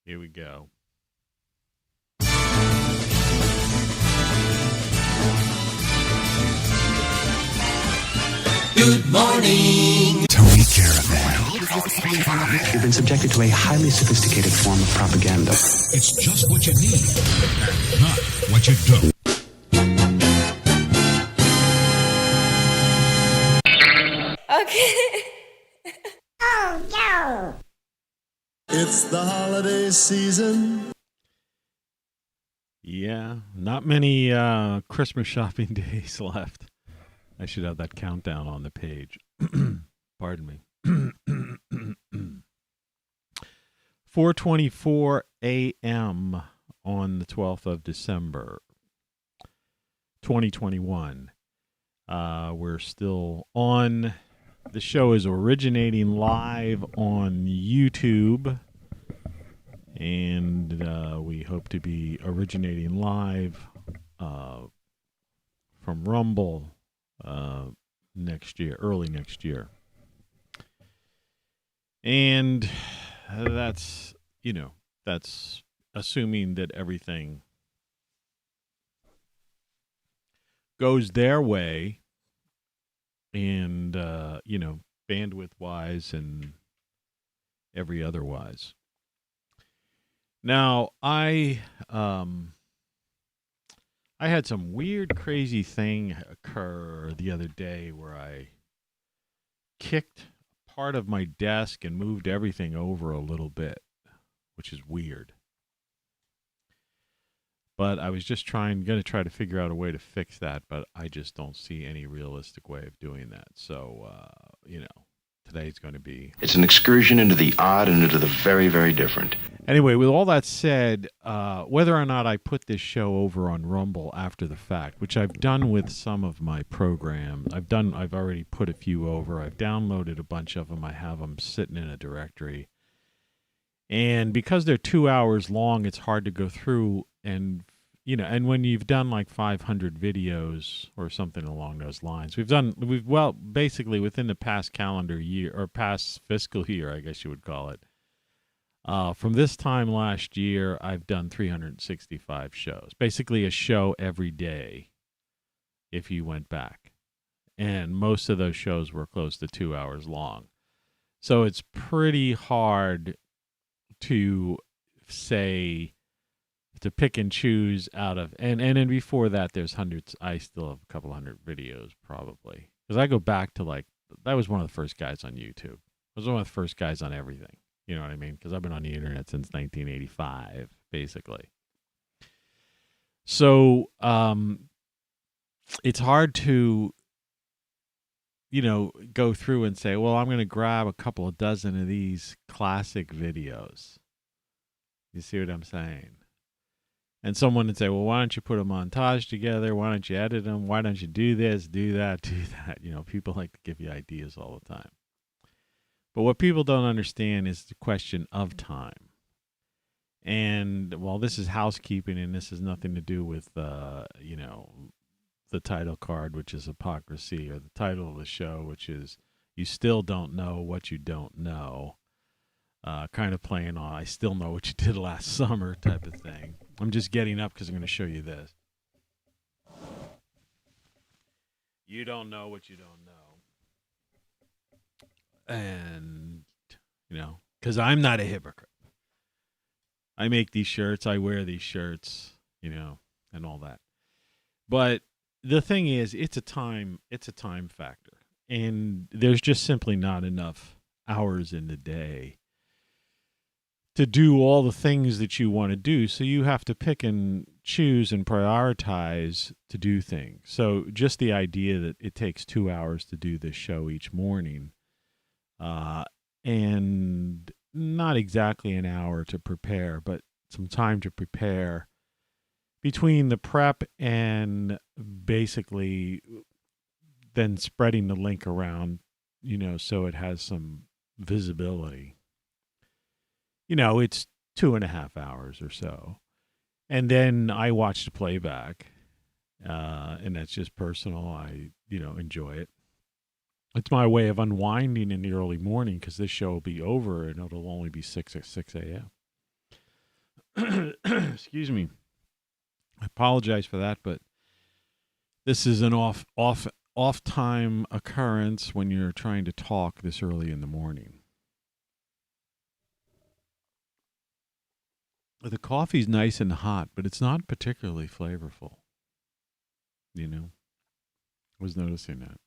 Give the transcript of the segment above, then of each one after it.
Here we go. Good morning, Tony Caravan. You've been subjected to a highly sophisticated form of propaganda. It's just what you need, and not what you don't. Okay. Oh, no. It's the holiday season. Yeah, not many Christmas shopping days left. I should have that countdown on the page. Pardon me. 4:24 a.m. on the 12th of December, 2021. We're still on. The show is originating live on YouTube, and we hope to be originating live from Rumble next year, early next year. And that's assuming that everything goes their way and, bandwidth-wise and every otherwise. Now, I had some weird, crazy thing occur the other day where I kicked part of my desk and moved everything over a little bit, which is weird. But I was just going to try to figure out a way to fix that, but I just don't see any realistic way of doing that. So, today's going to be... It's an excursion into the odd and into the very, very different. Anyway, with all that said, whether or not I put this show over on Rumble after the fact, which I've done with some of my programs, I've already put a few over. I've downloaded a bunch of them. I have them sitting in a directory. And because they're 2 hours long, it's hard to go through and when you've done like 500 videos or something along those lines, basically within the past calendar year or past fiscal year, I guess you would call it. From this time last year, I've done 365 shows, basically a show every day if you went back. And most of those shows were close to 2 hours long. So it's pretty hard to pick and choose out of, and then before that, there's hundreds. I still have a couple hundred videos probably. Because I go back to that was one of the first guys on YouTube. I was one of the first guys on everything. You know what I mean? Because I've been on the internet since 1985, basically. So it's hard to, go through and say, well, I'm going to grab a couple of dozen of these classic videos. You see what I'm saying? And someone would say, well, why don't you put a montage together? Why don't you edit them? Why don't you do this, do that, do that? People like to give you ideas all the time. But what people don't understand is the question of time. And while this is housekeeping and this has nothing to do with, the title card, which is Hypocrisy, or the title of the show, which is You Still Don't Know What You Don't Know, kind of playing on I still know what you did last summer type of thing. I'm just getting up because I'm going to show you this. You don't know what you don't know. And, because I'm not a hypocrite. I make these shirts, I wear these shirts, and all that. But the thing is, it's a time factor. And there's just simply not enough hours in the day to do all the things that you want to do. So you have to pick and choose and prioritize to do things. So just the idea that it takes 2 hours to do this show each morning, and not exactly an hour to prepare, but some time to prepare between the prep and basically then spreading the link around, so it has some visibility. It's 2.5 hours or so. And then I watch the playback, and that's just personal. I, enjoy it. It's my way of unwinding in the early morning because this show will be over and it'll only be 6 a.m. Excuse me. I apologize for that, but this is an off time occurrence when you're trying to talk this early in the morning. The coffee's nice and hot, but it's not particularly flavorful. You know, I was noticing that.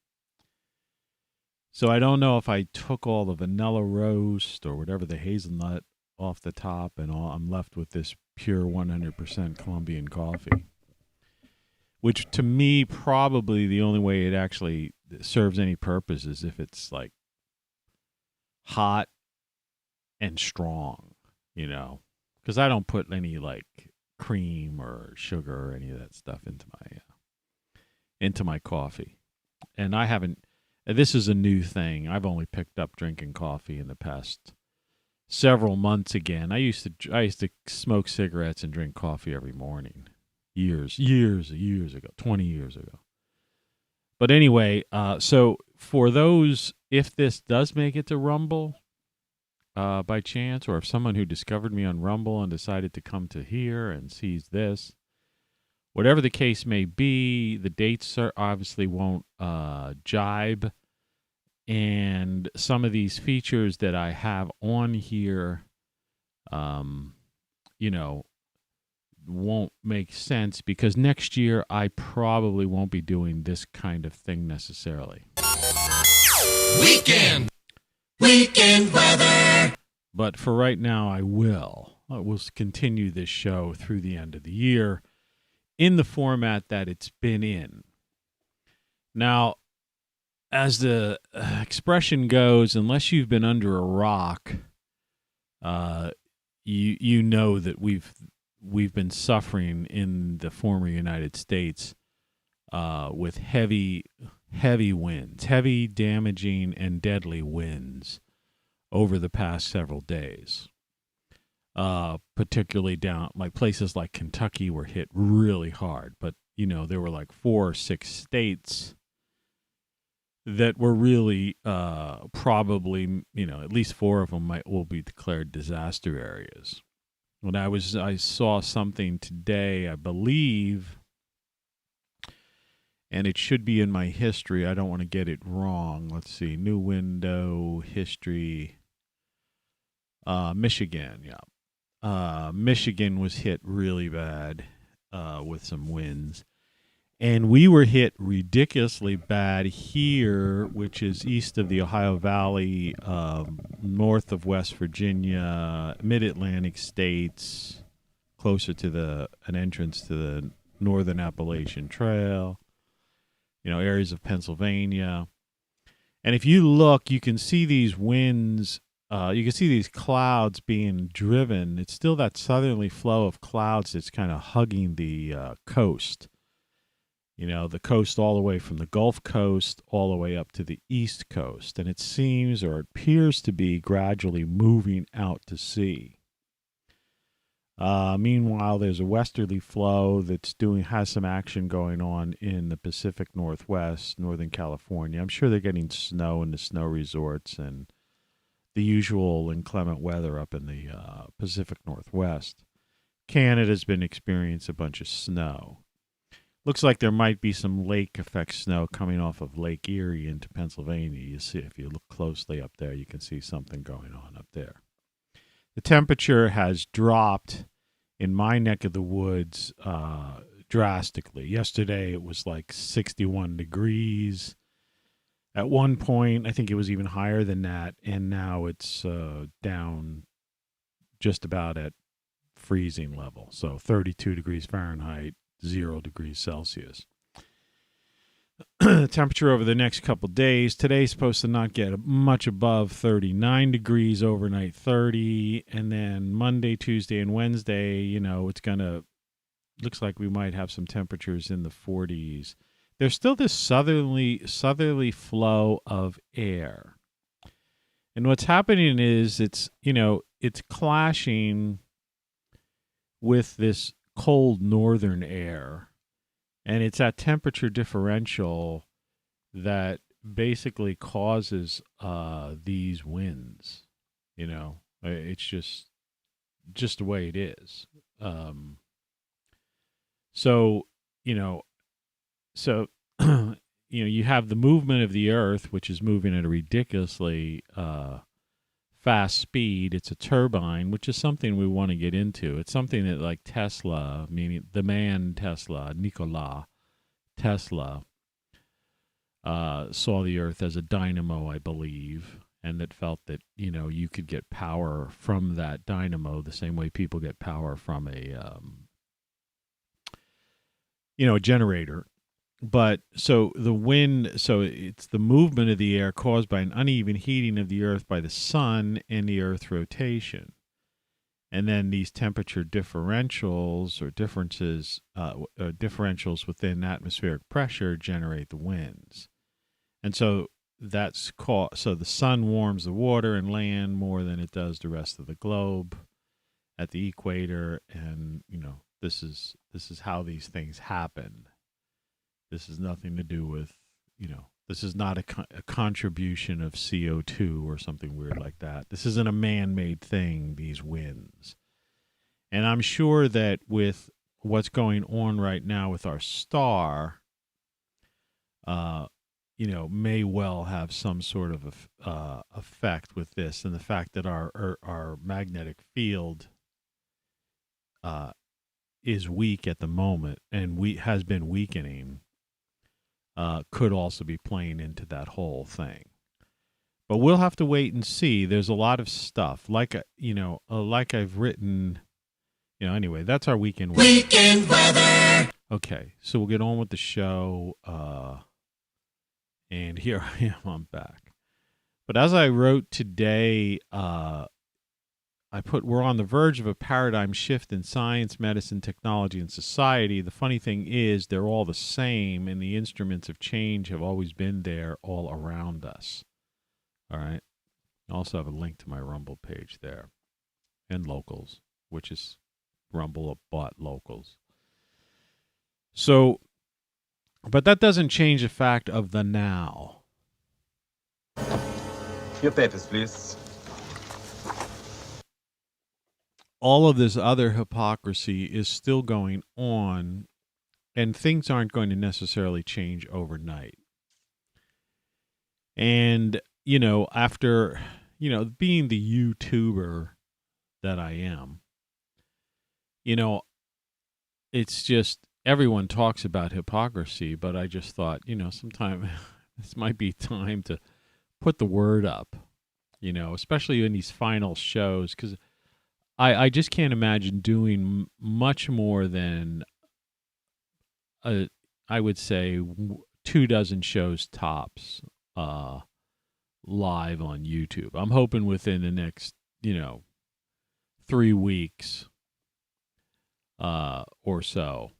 So I don't know if I took all the vanilla roast or whatever, the hazelnut off the top and all. I'm left with this pure 100% Colombian coffee, which to me probably the only way it actually serves any purpose is if it's like hot and strong, you know, because I don't put any like cream or sugar or any of that stuff into my coffee. And I haven't. This is a new thing. I've only picked up drinking coffee in the past several months again. I used to smoke cigarettes and drink coffee every morning. Years ago, 20 years ago. But anyway, so for those, if this does make it to Rumble by chance, or if someone who discovered me on Rumble and decided to come to here and sees this, whatever the case may be, the dates obviously won't jibe. And some of these features that I have on here, you know, won't make sense because next year I probably won't be doing this kind of thing necessarily. Weekend weather. But for right now, I will. I will continue this show through the end of the year in the format that it's been in. Now, as the expression goes, unless you've been under a rock, you know that we've been suffering in the former United States with heavy winds, heavy damaging and deadly winds over the past several days. Particularly down, like places like Kentucky were hit really hard, but you know there were like 4 or 6 states that were really probably, you know, at least 4 of them will be declared disaster areas. When I saw something today, I believe, and it should be in my history. I don't want to get it wrong. Let's see, new window, history. Michigan, yeah. Michigan was hit really bad with some winds. And we were hit ridiculously bad here, which is east of the Ohio Valley, north of West Virginia, mid-Atlantic states, closer to an entrance to the Northern Appalachian Trail, you know, areas of Pennsylvania. And if you look, you can see these winds, you can see these clouds being driven. It's still that southerly flow of clouds that's kind of hugging the coast. You know, the coast all the way from the Gulf Coast all the way up to the East Coast. And it seems or it appears to be gradually moving out to sea. Meanwhile, there's a westerly flow has some action going on in the Pacific Northwest, Northern California. I'm sure they're getting snow in the snow resorts and the usual inclement weather up in the Pacific Northwest. Canada's been experiencing a bunch of snow. Looks like there might be some lake effect snow coming off of Lake Erie into Pennsylvania. You see, if you look closely up there, you can see something going on up there. The temperature has dropped in my neck of the woods drastically. Yesterday, it was like 61 degrees. At one point, I think it was even higher than that, and now it's down just about at freezing level. So 32 degrees Fahrenheit. 0 degrees Celsius. Temperature over the next couple days. Today's supposed to not get much above 39 degrees, overnight 30. And then Monday, Tuesday, and Wednesday, you know, looks like we might have some temperatures in the 40s. There's still this southerly flow of air. And what's happening is it's clashing with this cold northern air, and it's that temperature differential that basically causes these winds. You know, it's just the way it is. So, you know, so, you have the movement of the Earth, which is moving at a ridiculously fast speed. It's a turbine, which is something we want to get into. It's something that, like Tesla, meaning the man Tesla, Nikola Tesla, saw the Earth as a dynamo, I believe, and that felt that, you could get power from that dynamo the same way people get power from a generator. But so the wind, so it's the movement of the air caused by an uneven heating of the Earth by the sun and the Earth's rotation. And then these temperature differentials or differences, differentials within atmospheric pressure generate the winds. And so so the sun warms the water and land more than it does the rest of the globe at the equator. And, this is how these things happen. This has nothing to do with, this is not a contribution of CO2 or something weird like that. This isn't a man-made thing, these winds. And I'm sure that with what's going on right now with our star, may well have some sort of effect with this, and the fact that our magnetic field is weak at the moment and has been weakening. Could also be playing into that whole thing. But we'll have to wait and see. There's a lot of stuff. Like I've written, anyway, that's our weekend weather. Weekend weather. Okay, so we'll get on with the show. And here I am, I'm back. But as I wrote today, we're on the verge of a paradigm shift in science, medicine, technology, and society. The funny thing is they're all the same, and the instruments of change have always been there all around us. All right? I also have a link to my Rumble page there. And Locals, which is Rumble bought Locals. So, but that doesn't change the fact of the now. Your papers, please. All of this other hypocrisy is still going on, and things aren't going to necessarily change overnight. And, after, being the YouTuber that I am, it's just everyone talks about hypocrisy, but I just thought, sometime this might be time to put the word up, especially in these final shows, because I just can't imagine doing much more than, I would say, 24 shows tops live on YouTube. I'm hoping within the next, 3 weeks or so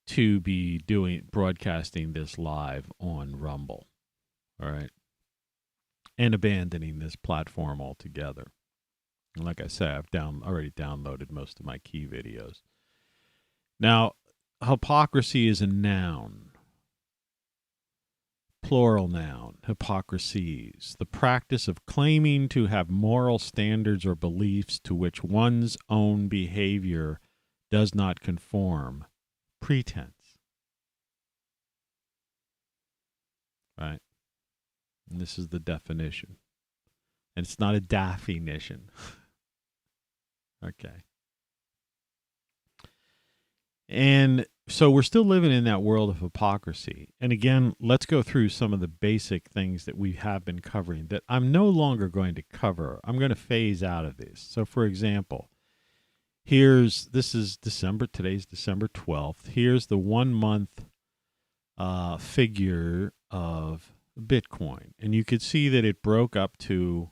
to be broadcasting this live on Rumble. All right. And abandoning this platform altogether. And like I said, I've already downloaded most of my key videos. Now, hypocrisy is a noun. Plural noun, hypocrisies. The practice of claiming to have moral standards or beliefs to which one's own behavior does not conform. Pretense. Right? And this is the definition. And it's not a definition. Okay. And so we're still living in that world of hypocrisy. And again, let's go through some of the basic things that we have been covering that I'm no longer going to cover. I'm going to phase out of this. So for example, today's December 12th. Here's the 1 month figure of Bitcoin. And you could see that it broke up to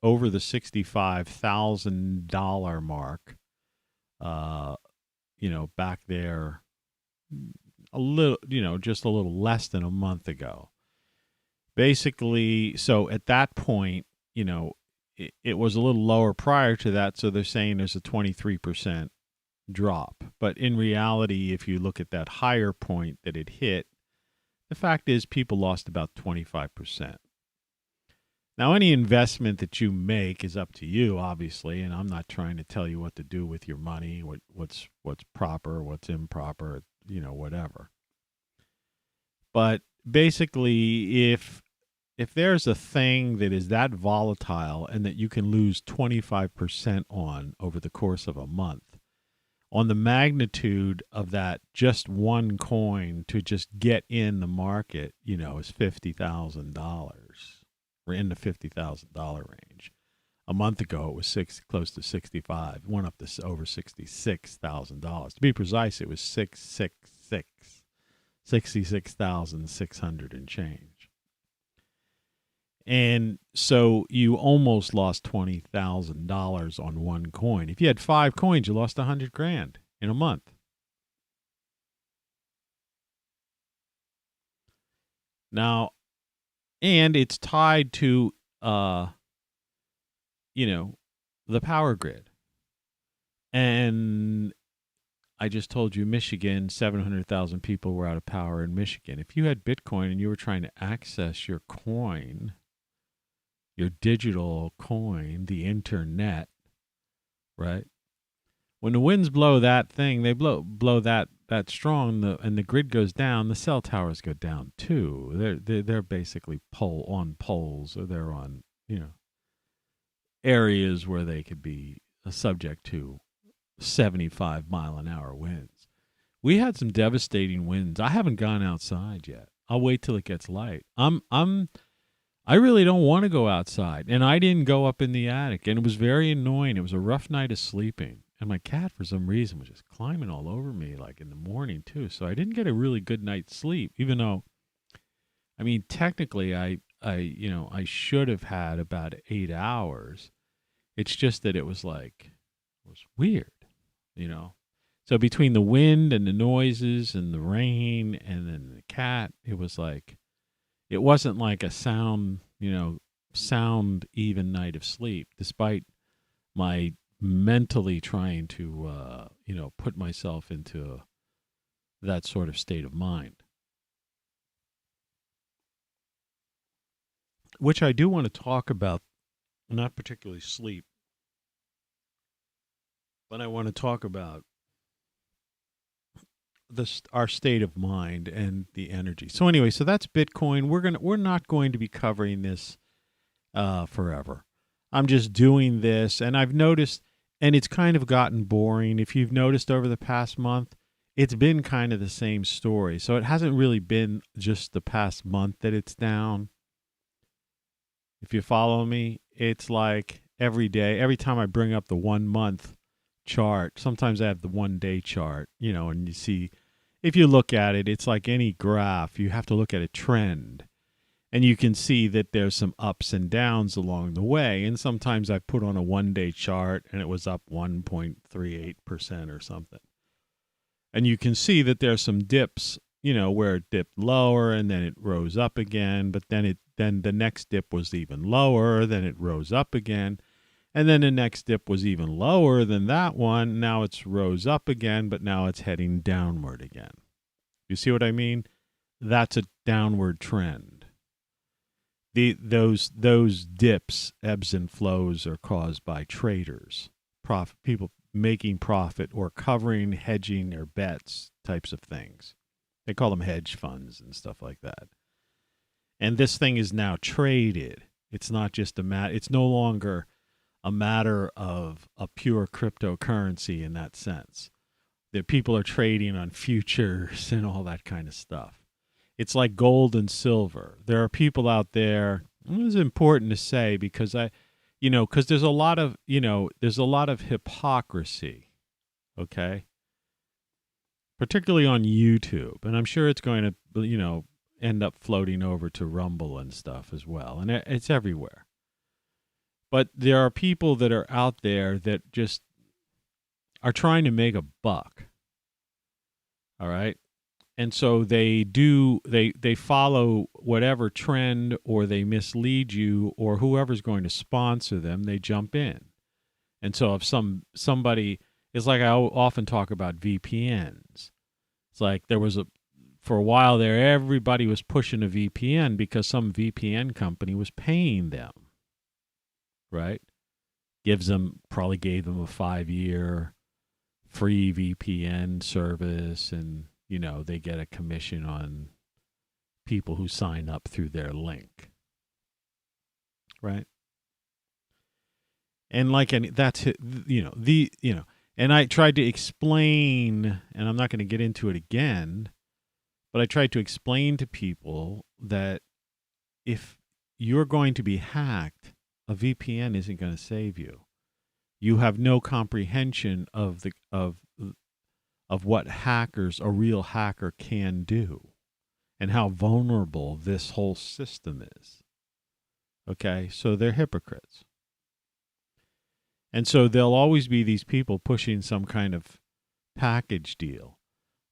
over the $65,000 mark, back there a little, just a little less than a month ago. Basically, so at that point, it was a little lower prior to that, so they're saying there's a 23% drop. But in reality, if you look at that higher point that it hit, the fact is people lost about 25%. Now, any investment that you make is up to you, obviously, and I'm not trying to tell you what to do with your money, what's proper, what's improper, whatever. But basically, if there's a thing that is that volatile and that you can lose 25% on over the course of a month, on the magnitude of that just one coin to just get in the market, is $50,000. We're in the $50,000 range. A month ago, it was close to 65. It went up to over $66,000. To be precise, it was 66,600 and change. And so you almost lost $20,000 on one coin. If you had 5 coins, you lost $100,000 in a month. Now, and it's tied to, the power grid. And I just told you, Michigan, 700,000 people were out of power in Michigan. If you had Bitcoin and you were trying to access your coin, your digital coin, the internet, right? When the winds blow that thing, they blow that strong, and the grid goes down, the cell towers go down too. They're basically on poles, or they're on, areas where they could be subject to 75-mile-an-hour winds. We had some devastating winds. I haven't gone outside yet. I'll wait till it gets light. I really don't want to go outside, and I didn't go up in the attic, and it was very annoying. It was a rough night of sleeping, and my cat, for some reason, was just climbing all over me, like in the morning too. So I didn't get a really good night's sleep, even though, technically, I should have had about 8 hours. It's just that it was weird, So between the wind and the noises and the rain and then the cat, it wasn't like a sound even night of sleep, despite my mentally trying to, put myself into that sort of state of mind. Which I do want to talk about, not particularly sleep, but I want to talk about our state of mind and the energy. So anyway, so that's Bitcoin. We're not going to be covering this forever. I'm just doing this, and I've noticed, and it's kind of gotten boring. If you've noticed over the past month, it's been kind of the same story. So it hasn't really been just the past month that it's down. If you follow me, it's like every day, every time I bring up the 1 month chart, sometimes I have the 1 day chart, and you see, if you look at it, it's like any graph. You have to look at a trend, and you can see that there's some ups and downs along the way. And sometimes I put on a 1 day chart and it was up 1.38% or something. And you can see that there's some dips, where it dipped lower and then it rose up again, but then the next dip was even lower, then it rose up again. And then the next dip was even lower than that one. Now it's rose up again, but now it's heading downward again. You see what I mean? That's a downward trend. Those dips, ebbs and flows, are caused by traders, people making profit or covering, hedging their bets, types of things. They call them hedge funds and stuff like that. And this thing is now traded. It's not just it's no longer a matter of a pure cryptocurrency in that sense. That people are trading on futures and all that kind of stuff. It's like gold and silver. There are people out there, and it's important to say because because there's a lot of hypocrisy, okay? Particularly on YouTube, and I'm sure it's going to, end up floating over to Rumble and stuff as well, and it's everywhere. But there are people that are out there that just are trying to make a buck. All right? And so they follow whatever trend, or they mislead you, or whoever's going to sponsor them, they jump in. And so if somebody, it's like I often talk about VPNs. It's like for a while there, everybody was pushing a VPN because some VPN company was paying them. right? Probably gave them a 5-year free VPN service, and, they get a commission on people who sign up through their link, right? And that's it, and I tried to explain, and I'm not going to get into it again, but I tried to explain to people that if you're going to be hacked, a VPN isn't going to save you. You have no comprehension of what a real hacker can do, and how vulnerable this whole system is. Okay, so they're hypocrites. And so there'll always be these people pushing some kind of package deal.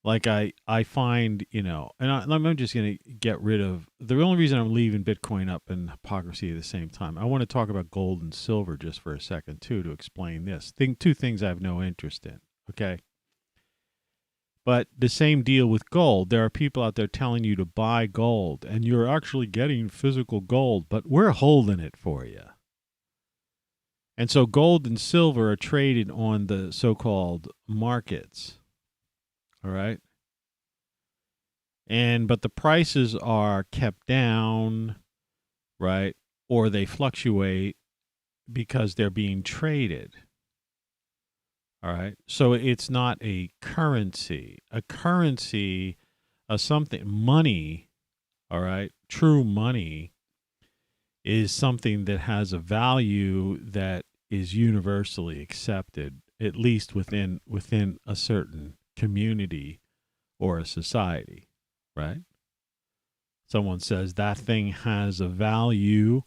Like I find, and I'm just going to get rid of, the only reason I'm leaving Bitcoin up and hypocrisy at the same time, I want to talk about gold and silver just for a second, too, to explain this. Two things I have no interest in, okay? But the same deal with gold. There are people out there telling you to buy gold, and you're actually getting physical gold, but we're holding it for you. And so gold and silver are traded on the so-called markets. All right. But the prices are kept down, right? Or they fluctuate because they're being traded. All right. So it's not a currency. A currency of something, money, all right, true money is something that has a value that is universally accepted, at least within a certain community or a society, right? Someone says that thing has a value,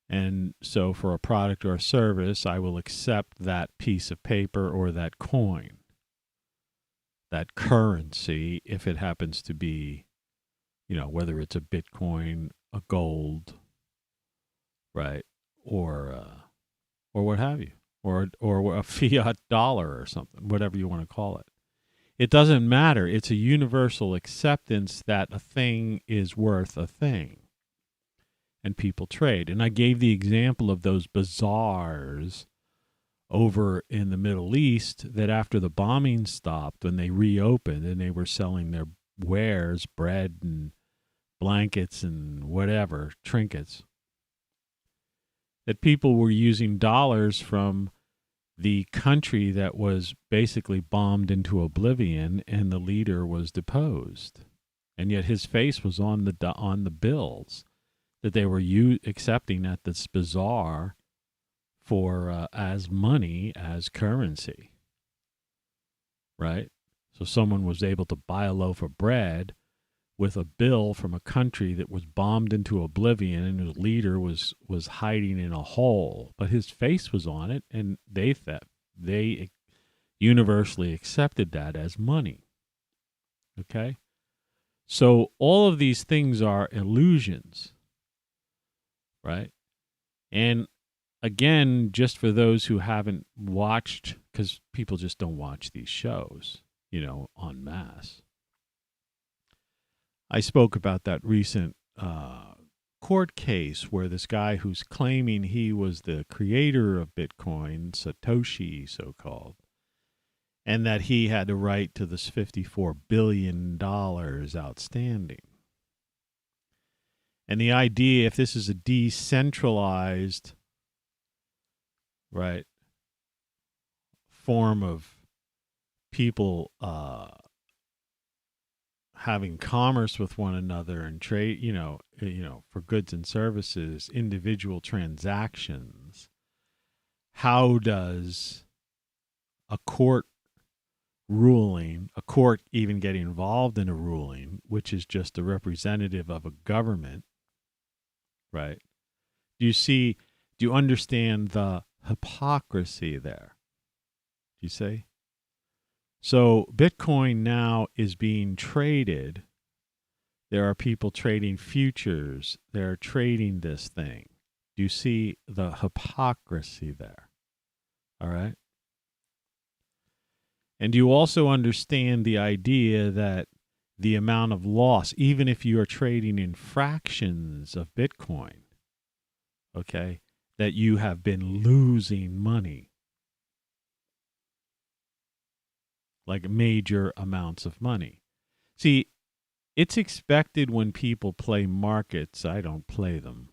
and so for a product or a service, I will accept that piece of paper or that coin, that currency, if it happens to be, whether it's a Bitcoin, a gold, right, or what have you, or a fiat dollar or something, whatever you want to call it. It doesn't matter. It's a universal acceptance that a thing is worth a thing, and people trade. And I gave the example of those bazaars over in the Middle East that after the bombing stopped, when they reopened and they were selling their wares, bread and blankets and whatever, trinkets, that people were using dollars from the country that was basically bombed into oblivion, and the leader was deposed, and yet his face was on the bills that they were accepting at this bazaar for as money, as currency, right? So someone was able to buy a loaf of bread with a bill from a country that was bombed into oblivion, and whose leader was hiding in a hole, but his face was on it, and they universally accepted that as money. Okay? So all of these things are illusions, right? And again, just for those who haven't watched, because people just don't watch these shows, en masse. I spoke about that recent court case where this guy who's claiming he was the creator of Bitcoin, Satoshi so-called, and that he had the right to this $54 billion outstanding. And the idea, if this is a decentralized, right, form of people having commerce with one another and trade, for goods and services, individual transactions, how does a court even get involved in a ruling, which is just a representative of a government, right? Do you understand the hypocrisy there? Do you see? So Bitcoin now is being traded. There are people trading futures. They're trading this thing. Do you see the hypocrisy there? All right. And do you also understand the idea that the amount of loss, even if you are trading in fractions of Bitcoin, okay, that you have been losing money, like major amounts of money. See, it's expected when people play markets, I don't play them,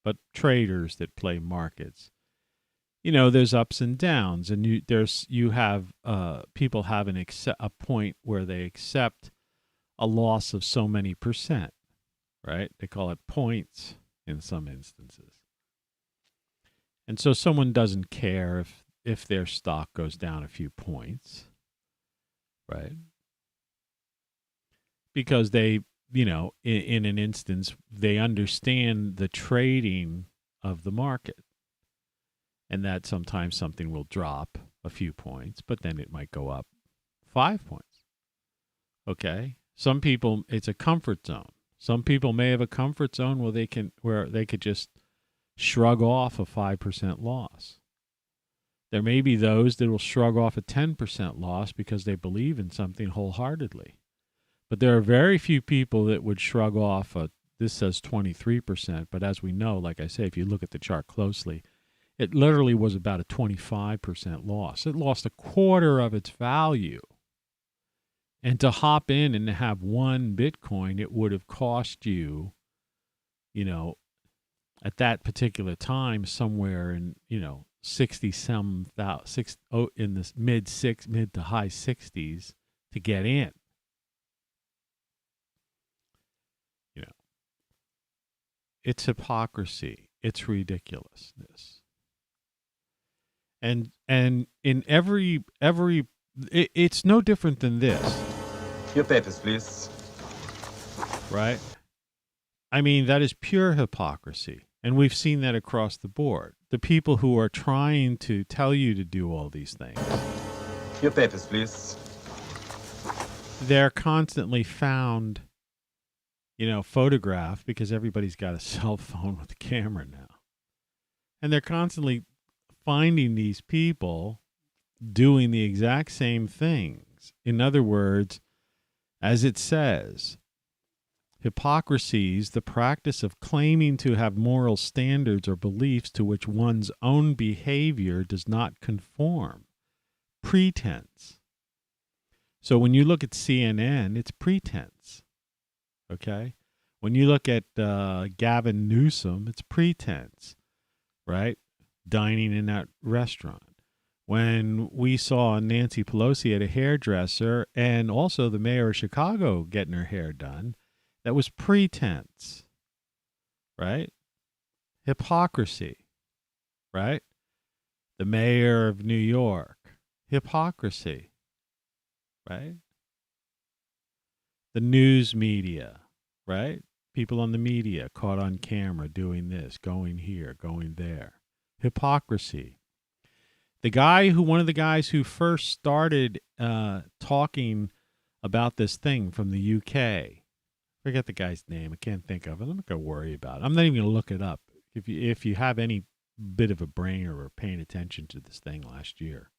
but traders that play markets, there's ups and downs, and you have people have a point where they accept a loss of so many percent, right? They call it points in some instances. And so someone doesn't care if their stock goes down a few points, right? Because they, in an instance, they understand the trading of the market. And that sometimes something will drop a few points, but then it might go up 5 points. Okay? Some people, it's a comfort zone. Some people may have a comfort zone where they could just shrug off a 5% loss. There may be those that will shrug off a 10% loss because they believe in something wholeheartedly. But there are very few people that would shrug off this says 23%, but as we know, like I say, if you look at the chart closely, it literally was about a 25% loss. It lost a quarter of its value. And to hop in and to have one Bitcoin, it would have cost you, at that particular time, somewhere in, 60 some thousand, in the mid to high 60s to get in. It's hypocrisy. It's ridiculousness. And in every it's no different than this. Your papers, please. Right? I mean, that is pure hypocrisy. And we've seen that across the board. The people who are trying to tell you to do all these things. Your papers, please. They're constantly found, photographed, because everybody's got a cell phone with a camera now. And they're constantly finding these people doing the exact same things. In other words, as it says, hypocrisy is the practice of claiming to have moral standards or beliefs to which one's own behavior does not conform. Pretense. So when you look at CNN, it's pretense. Okay? When you look at Gavin Newsom, it's pretense, right? Dining in that restaurant. When we saw Nancy Pelosi at a hairdresser and also the mayor of Chicago getting her hair done, that was pretense, right? Hypocrisy, right? The mayor of New York, hypocrisy, right? The news media, right? People on the media caught on camera doing this, going here, going there. Hypocrisy. One of the guys who first started talking about this thing from the UK, forget the guy's name, I can't think of it. I'm not going to worry about it. I'm not even going to look it up. If you have any bit of a brain or are paying attention to this thing last year,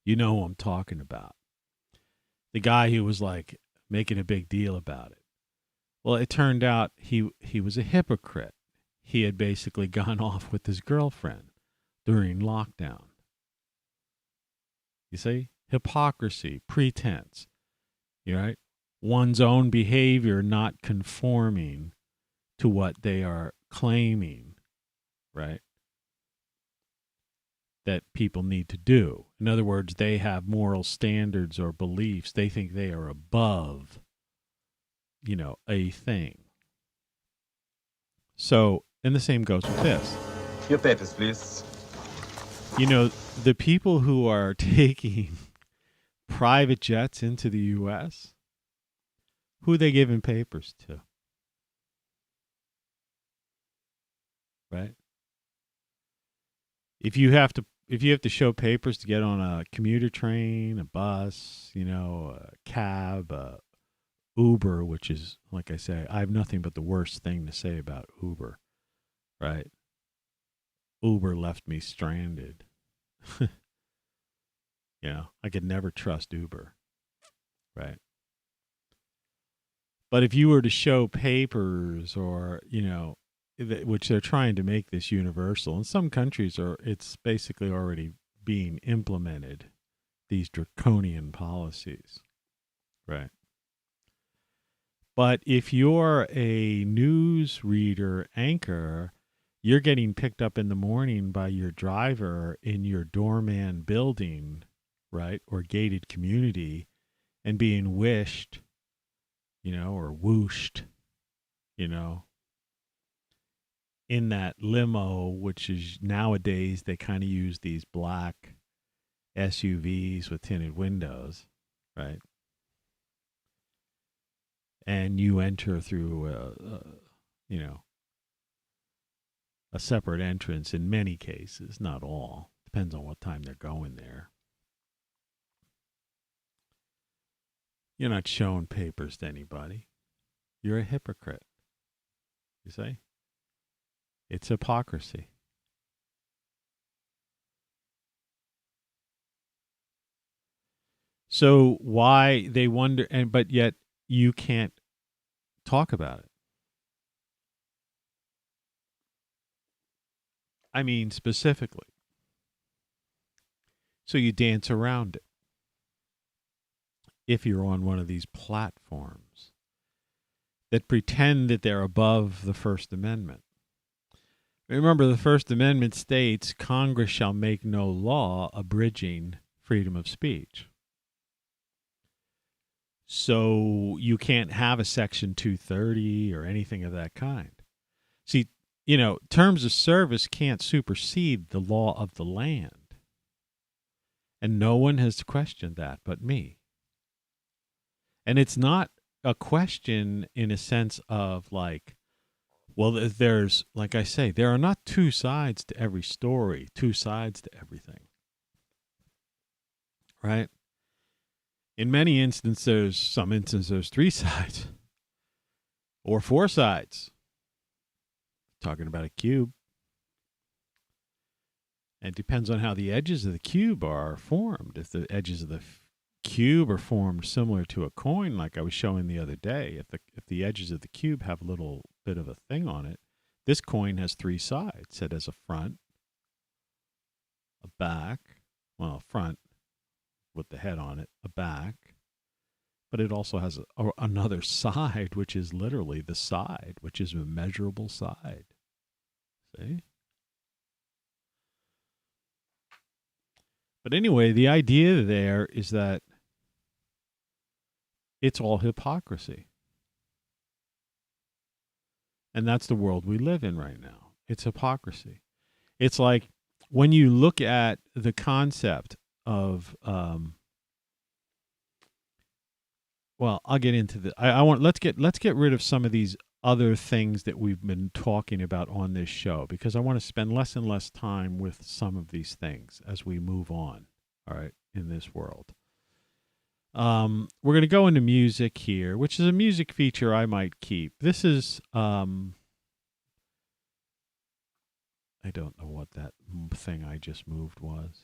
you know who I'm talking about. The guy who was like making a big deal about it. Well, it turned out he was a hypocrite. He had basically gone off with his girlfriend during lockdown. You see? Hypocrisy, pretense. You right? One's own behavior not conforming to what they are claiming, right? That people need to do. In other words, they have moral standards or beliefs. They think they are above, a thing. So, and the same goes with this. Your papers, please. The people who are taking private jets into the U.S., who are they giving papers to? Right? If you have to show papers to get on a commuter train, a bus, a cab, Uber, which is, like I say, I have nothing but the worst thing to say about Uber, right? Uber left me stranded. I could never trust Uber, right? But if you were to show papers or, which they're trying to make this universal. In some countries, it's basically already being implemented, these draconian policies, right? But if you're a news reader anchor, you're getting picked up in the morning by your driver in your doorman building, right, or gated community, and being wished, or whooshed, in that limo, which is nowadays they kind of use these black SUVs with tinted windows, right? And you enter through, a separate entrance in many cases, not all. Depends on what time they're going there. You're not showing papers to anybody. You're a hypocrite. You see? It's hypocrisy. So why they wonder, but yet you can't talk about it. I mean, specifically. So you dance around it. If you're on one of these platforms that pretend that they're above the First Amendment. Remember, the First Amendment states, Congress shall make no law abridging freedom of speech. So you can't have a Section 230 or anything of that kind. See, terms of service can't supersede the law of the land. And no one has questioned that but me. And it's not a question in a sense of like, well, there's, like I say, there are not two sides to every story, two sides to everything. Right? In many instances, some instances, there's three sides or four sides. Talking about a cube. It depends on how the edges of the cube are formed. If the edges of the cube are formed similar to a coin, like I was showing the other day, if the edges of the cube have a little bit of a thing on it, this coin has three sides. It has a front, a back, well, a front with the head on it, a back, but it also has another side, which is literally the side, which is a measurable side. See? But anyway, the idea there is that it's all hypocrisy. And that's the world we live in right now. It's hypocrisy. It's like when you look at the concept of, well, I'll get into the. Let's get rid of some of these other things that we've been talking about on this show, because I want to spend less and less time with some of these things as we move on. All right, in this world. We're going to go into music here, which is a music feature I might keep. This is, I don't know what that thing I just moved was.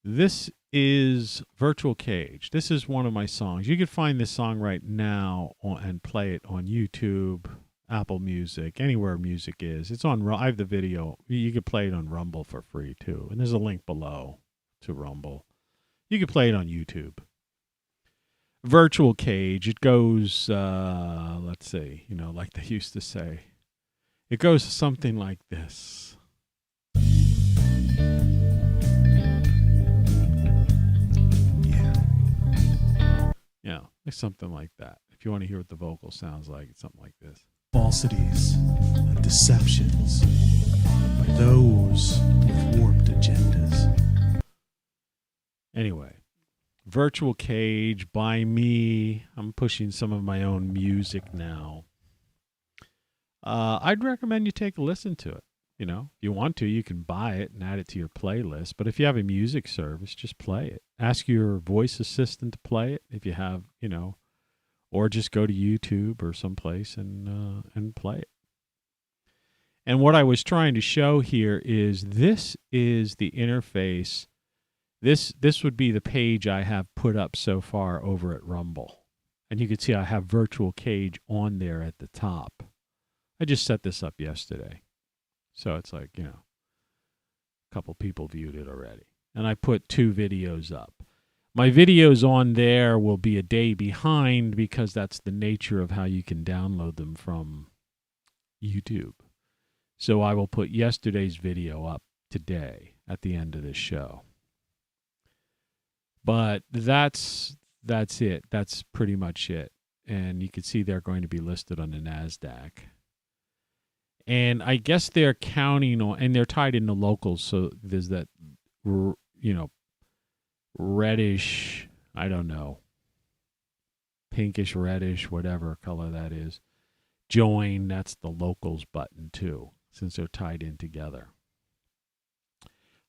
This is Virtual Cage. This is one of my songs. You can find this song right now and play it on YouTube, Apple Music, anywhere music is. It's on, I have the video. You can play it on Rumble for free too. And there's a link below to Rumble. You can play it on YouTube. Virtual Cage. It goes, let's see, like they used to say. It goes something like this. Yeah, it's something like that. If you want to hear what the vocal sounds like, it's something like this. Falsities and deceptions by those with warped agendas. Anyway, Virtual Cage by me. I'm pushing some of my own music now. I'd recommend you take a listen to it. If you want to, you can buy it and add it to your playlist. But if you have a music service, just play it. Ask your voice assistant to play it if you have, or just go to YouTube or someplace and play it. And what I was trying to show here is this is the interface. This would be the page I have put up so far over at Rumble. And you can see I have virtual cage on there at the top. I just set this up yesterday. So it's like, a couple people viewed it already. And I put 2 videos up. My videos on there will be a day behind because that's the nature of how you can download them from YouTube. So I will put yesterday's video up today at the end of this show. But that's it. That's pretty much it. And you can see they're going to be listed on the NASDAQ. And I guess they're counting on, and they're tied into locals. So there's that, reddish, I don't know, pinkish, reddish, whatever color that is. Join, that's the locals button too, since they're tied in together.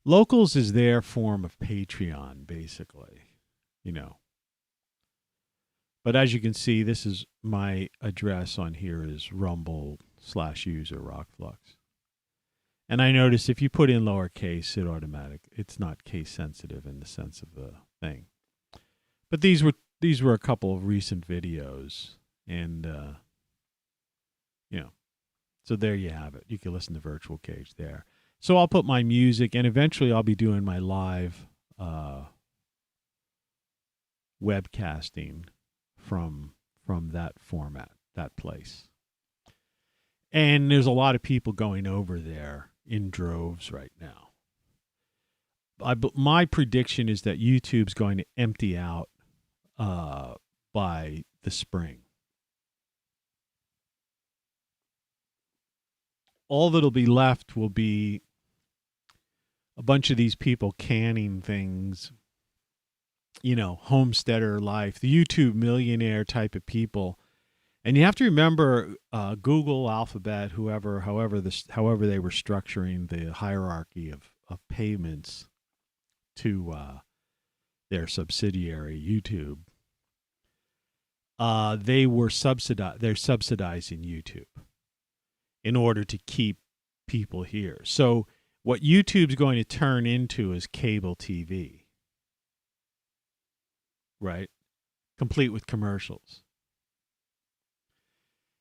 Locals is their form of Patreon, basically, But as you can see, this is my address on here is rumble/user ROCKFLUX. And I notice if you put in lowercase, it's not case sensitive in the sense of the thing. But these were a couple of recent videos, and so there you have it. You can listen to Virtual Cage there. So I'll put my music, and eventually I'll be doing my live webcasting from that format, that place. And there's a lot of people going over there in droves right now. My prediction is that YouTube's going to empty out by the spring. All that'll be left will be a bunch of these people canning things, homesteader life, the YouTube millionaire type of people. And you have to remember Google, Alphabet, however they were structuring the hierarchy of payments to their subsidiary YouTube. They're subsidizing YouTube in order to keep people here. So what YouTube's going to turn into is cable TV, right? Complete with commercials.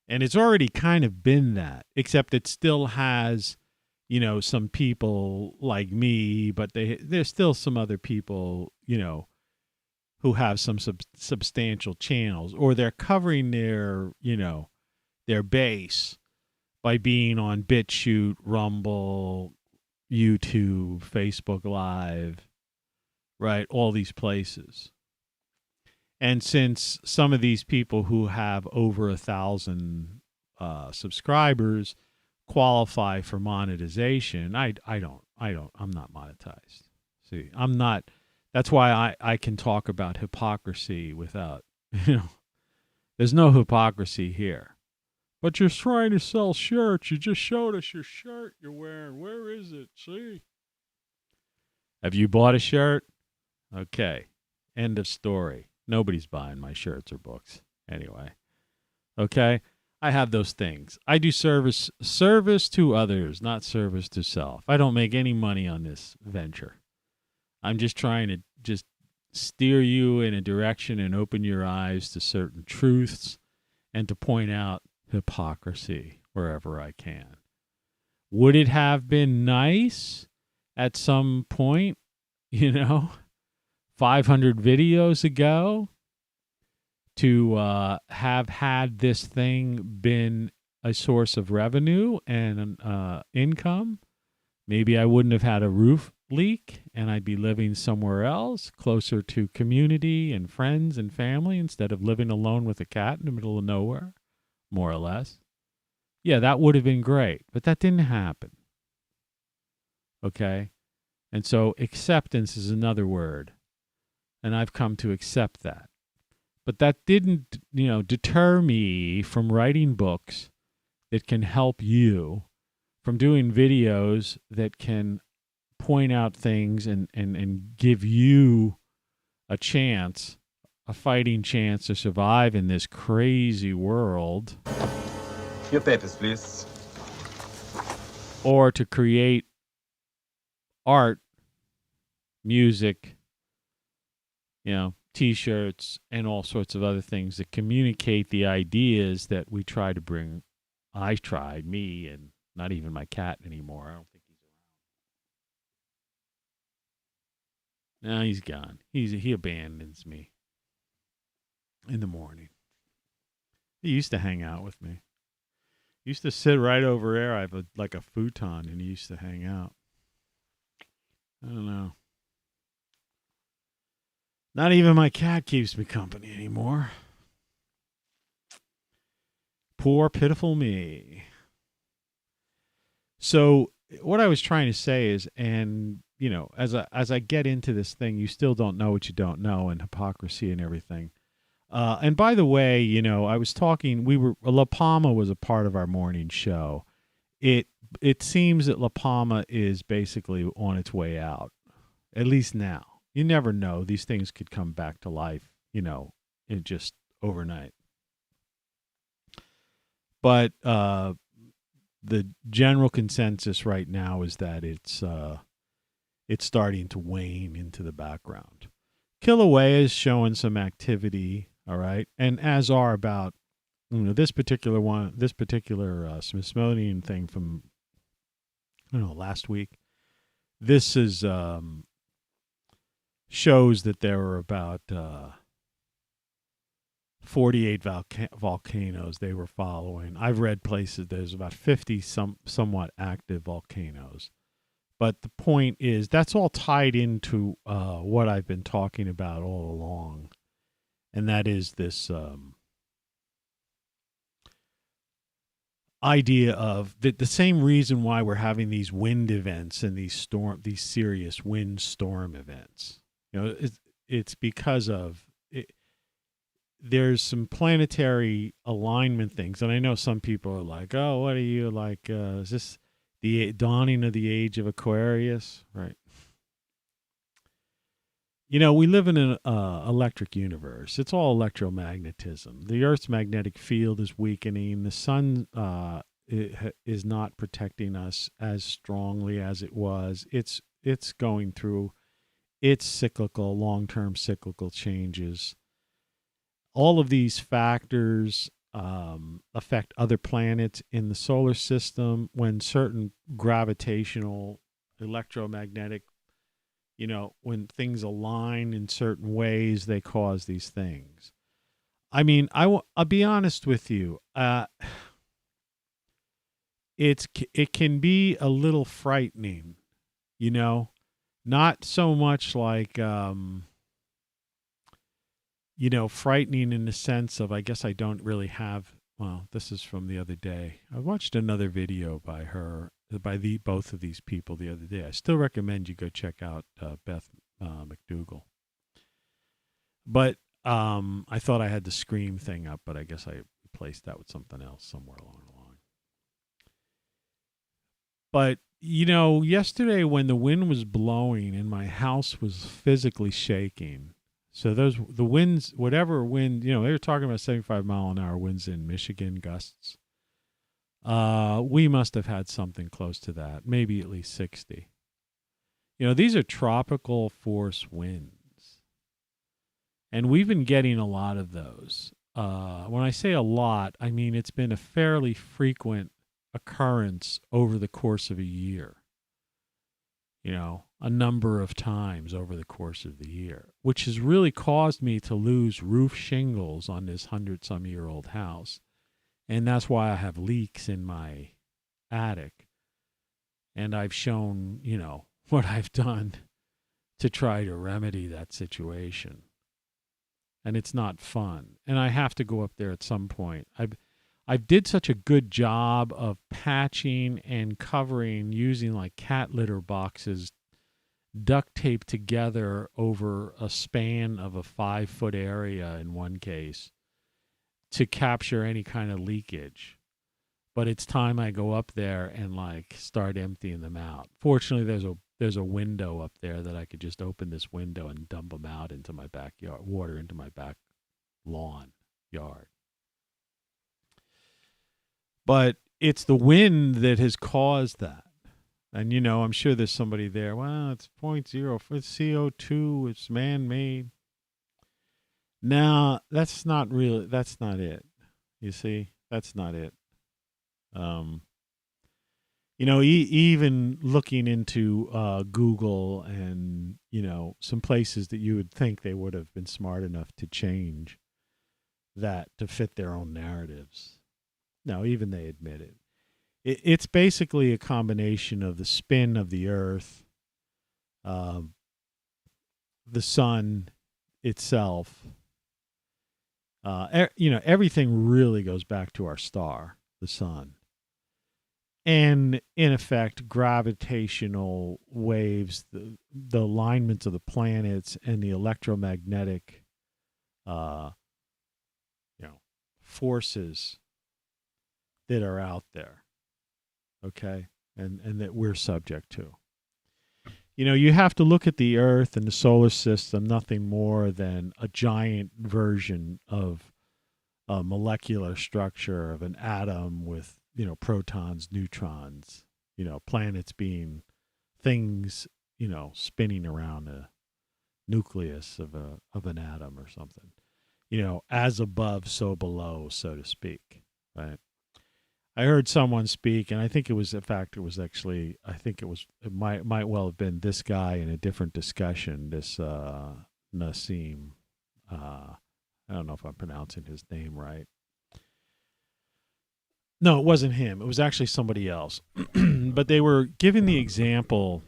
And it's already kind of been that, except it still has, some people like me, but there's still some other people, who have some substantial channels, or they're covering their base by being on BitChute, Rumble, YouTube, Facebook Live, right? All these places. And since some of these people who have over 1,000 subscribers qualify for monetization, I'm not monetized. See, I'm not. That's why I can talk about hypocrisy without, there's no hypocrisy here. But you're trying to sell shirts. You just showed us your shirt you're wearing. Where is it? See? Have you bought a shirt? Okay. End of story. Nobody's buying my shirts or books. Anyway. Okay? I have those things. I do service to others, not service to self. I don't make any money on this venture. I'm just trying to just steer you in a direction and open your eyes to certain truths and to point out hypocrisy wherever I can. Would it have been nice at some point, 500 videos ago to have had this thing been a source of revenue and income? Maybe I wouldn't have had a roof leak and I'd be living somewhere else, closer to community and friends and family, instead of living alone with a cat in the middle of nowhere, more or less. Yeah, that would have been great, but that didn't happen. Okay? And so acceptance is another word, and I've come to accept that. But that didn't, deter me from writing books that can help you, from doing videos that can point out things and give you a chance, a fighting chance to survive in this crazy world. Your papers, please. Or to create art, music, T-shirts and all sorts of other things that communicate the ideas that we try to bring. I tried, me, and not even my cat anymore. I don't think he's around. No, he's gone. He abandons me in the morning. He used to hang out with me. He used to sit right over there. I have like a futon, and he used to hang out. I don't know. Not even my cat keeps me company anymore. Poor, pitiful me. So what I was trying to say is, and you know, as I get into this thing, you still don't know what you don't know, and hypocrisy and everything. And by the way, you know, I was talking. La Palma was a part of our morning show. It seems that La Palma is basically on its way out, at least now. You never know; these things could come back to life, you know, in just overnight. But the general consensus right now is that it's starting to wane into the background. Kilauea is showing some activity, all right, and as are about, you know, this particular Smithsonian thing from, I don't know, last week. This is shows that there were about 48 volcanoes they were following. I've read places there's about 50 somewhat active volcanoes. But the point is, that's all tied into what I've been talking about all along. And that is this idea of the same reason why we're having these wind events and these serious wind storm events. You know, it's because of it. There's some planetary alignment things, and I know some people are like, "Oh, what are you like? Is this the dawning of the age of Aquarius?" Right? You know, we live in an electric universe. It's all electromagnetism. The Earth's magnetic field is weakening. The sun is not protecting us as strongly as it was. It's going through its cyclical, long-term cyclical changes. All of these factors affect other planets in the solar system when certain gravitational, electromagnetic, you know, when things align in certain ways, they cause these things. I mean, I'll be honest with you. It can be a little frightening, you know, not so much like, you know, frightening in the sense of, I guess I don't really have, well, this is from the other day. I watched another video by both of these people the other day. I still recommend you go check out Beth McDougall. But I thought I had the Scream thing up, but I guess I replaced that with something else somewhere along the line. But, you know, yesterday when the wind was blowing and my house was physically shaking, so the winds, whatever wind, you know, they were talking about 75-mile-an-hour winds in Michigan, gusts. We must have had something close to that, maybe at least 60. You know, these are tropical force winds. And we've been getting a lot of those. When I say a lot, I mean it's been a fairly frequent occurrence over the course of a year. You know, a number of times over the course of the year, which has really caused me to lose roof shingles on this 100-some-year-old house. And that's why I have leaks in my attic. And I've shown, you know, what I've done to try to remedy that situation. And it's not fun. And I have to go up there at some point. I did such a good job of patching and covering using like cat litter boxes duct taped together over a span of a 5-foot area in one case to capture any kind of leakage. But it's time I go up there and like start emptying them out. Fortunately, there's a window up there that I could just open this window and dump them out into my backyard, water into my back lawn yard. But it's the wind that has caused that. And, you know, I'm sure there's somebody there. Well, it's 0.0. It's CO2. It's man-made. Now, that's not it. You see, that's not it. Um, even looking into Google and, some places that you would think they would have been smart enough to change that to fit their own narratives. No, even they admit it. It's basically a combination of the spin of the Earth, the sun itself. Everything really goes back to our star, the sun. And in effect, gravitational waves, the alignments of the planets, and the electromagnetic, forces that are out there, okay, and that we're subject to. You have to look at the Earth and the solar system nothing more than a giant version of a molecular structure of an atom with protons, neutrons, planets being things, spinning around a nucleus of an atom or something. As above, so below, so to speak, right? I heard someone speak, and I think it might well have been this guy in a different discussion, this Nassim. I don't know if I'm pronouncing his name right. No, it wasn't him. It was actually somebody else. But they were giving the example,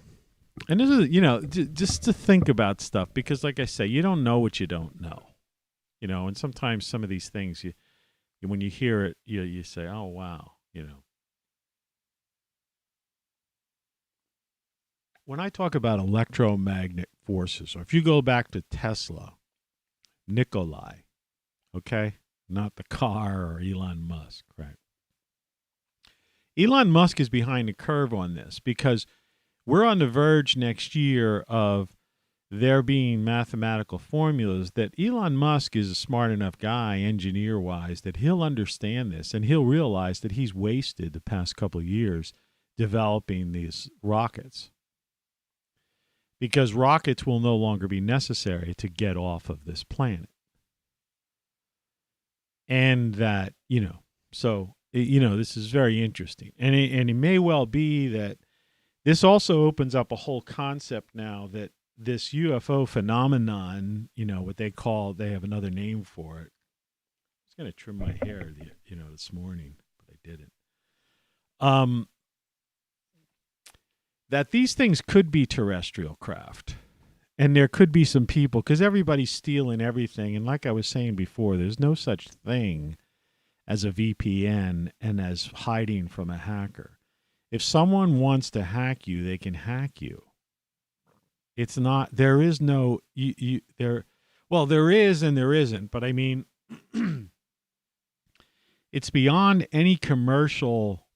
and this is, just to think about stuff, because like I say, you don't know what you don't know. And sometimes some of these things, when you hear it, you say, oh, wow, When I talk about electromagnetic forces, or if you go back to Tesla, Nikolai, okay, not the car or Elon Musk, right? Elon Musk is behind the curve on this because we're on the verge next year of there being mathematical formulas that Elon Musk is a smart enough guy, engineer-wise, that he'll understand this and he'll realize that he's wasted the past couple of years developing these rockets, because rockets will no longer be necessary to get off of this planet. And that, so, this is very interesting. And it may well be that this also opens up a whole concept now that this UFO phenomenon, what they have another name for it. I was going to trim my hair, this morning, but I didn't. That these things could be terrestrial craft. And there could be some people, because everybody's stealing everything. And like I was saying before, there's no such thing as a VPN and as hiding from a hacker. If someone wants to hack you, they can hack you. It's not, there is no, well, there is and there isn't, but I mean, it's beyond any commercial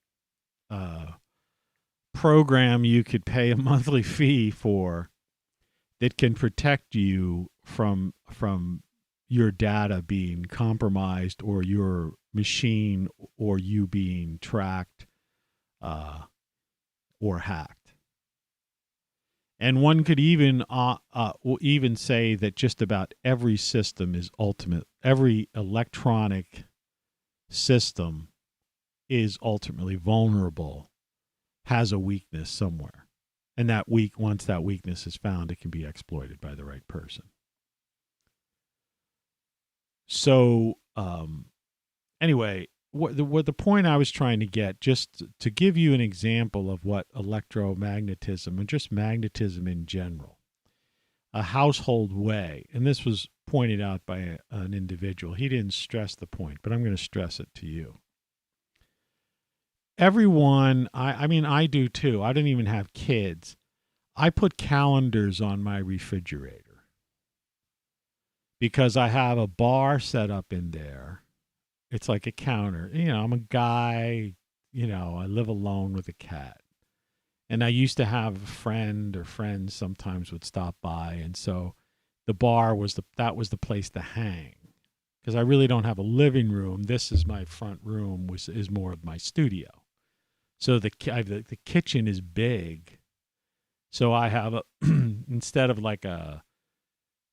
program you could pay a monthly fee for that can protect you from your data being compromised or your machine or you being tracked or hacked. And one could even say that just about every system is ultimate. Every electronic system is ultimately vulnerable, has a weakness somewhere. And once that weakness is found, it can be exploited by the right person. So, anyway, what the point I was trying to get, just to give you an example of what electromagnetism and just magnetism in general, a household way, and this was pointed out by an individual. He didn't stress the point, but I'm going to stress it to you. Everyone, I mean, I do too. I don't even have kids. I put calendars on my refrigerator because I have a bar set up in there. It's like a counter. I'm a guy, I live alone with a cat. And I used to have a friend or friends sometimes would stop by. And so the bar was the place to hang. Because I really don't have a living room. This is my front room, which is more of my studio. So the kitchen is big. So I have instead of like a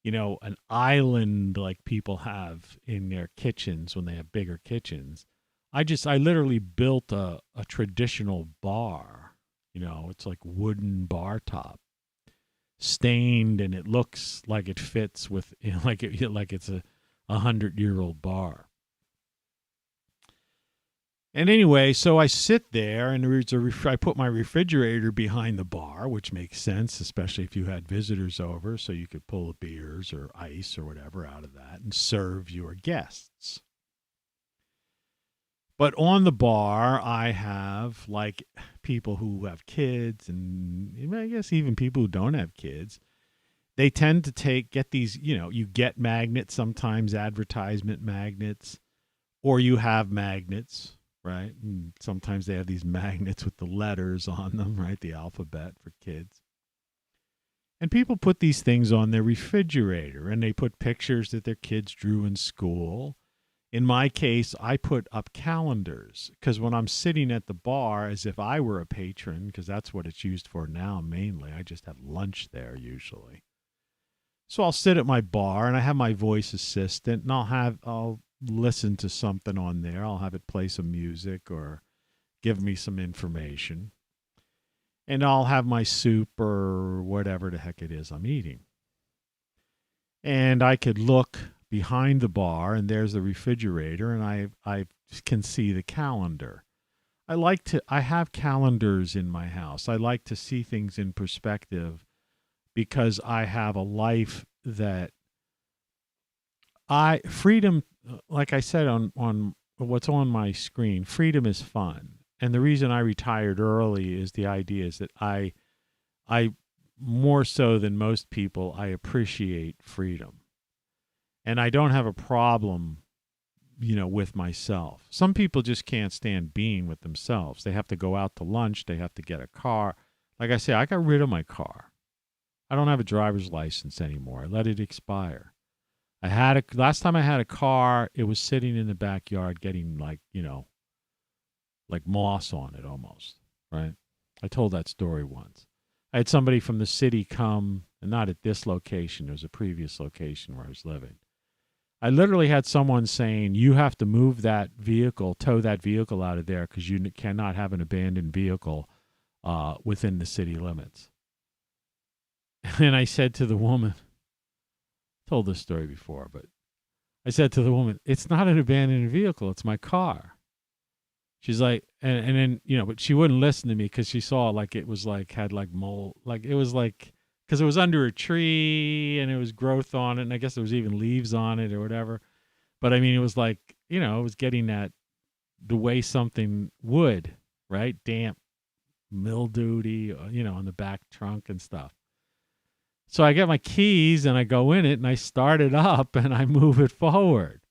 an island like people have in their kitchens when they have bigger kitchens. I literally built a traditional bar. It's like wooden bar top, stained, and it looks like it fits with, like it's a 100-year-old bar. And anyway, so I sit there, and I put my refrigerator behind the bar, which makes sense, especially if you had visitors over, so you could pull the beers or ice or whatever out of that and serve your guests. But on the bar, I have like people who have kids, and I guess even people who don't have kids. They tend to get these, you get magnets, sometimes advertisement magnets, or you have magnets. Right? And sometimes they have these magnets with the letters on them, right? The alphabet for kids. And people put these things on their refrigerator, and they put pictures that their kids drew in school. In my case, I put up calendars, because when I'm sitting at the bar as if I were a patron, because that's what it's used for now mainly. I just have lunch there usually. So I'll sit at my bar, and I have my voice assistant, and I'll listen to something on there. I'll have it play some music or give me some information. And I'll have my soup or whatever the heck it is I'm eating. And I could look behind the bar, and there's the refrigerator, and I can see the calendar. I have calendars in my house. I like to see things in perspective, because I have a life that freedom, like I said on what's on my screen, freedom is fun. And the reason I retired early is the idea is that I more so than most people, I appreciate freedom. And I don't have a problem, with myself. Some people just can't stand being with themselves. They have to go out to lunch. They have to get a car. Like I say, I got rid of my car. I don't have a driver's license anymore. I let it expire. Last time I had a car, it was sitting in the backyard getting like moss on it almost, right? I told that story once. I had somebody from the city come, and not at this location, it was a previous location where I was living. I literally had someone saying, you have to move that vehicle, tow that vehicle out of there, because you cannot have an abandoned vehicle within the city limits. And I said to the woman, told this story before, but I said to the woman, it's not an abandoned vehicle, it's my car. She's like, and then, but she wouldn't listen to me, because she saw like it was like, had like mold, like it was like, because it was under a tree and it was growth on it, and I guess there was even leaves on it or whatever. But I mean, it was like, it was getting that the way something would, right? Damp, mildewy, on the back trunk and stuff. So I get my keys and I go in it and I start it up and I move it forward.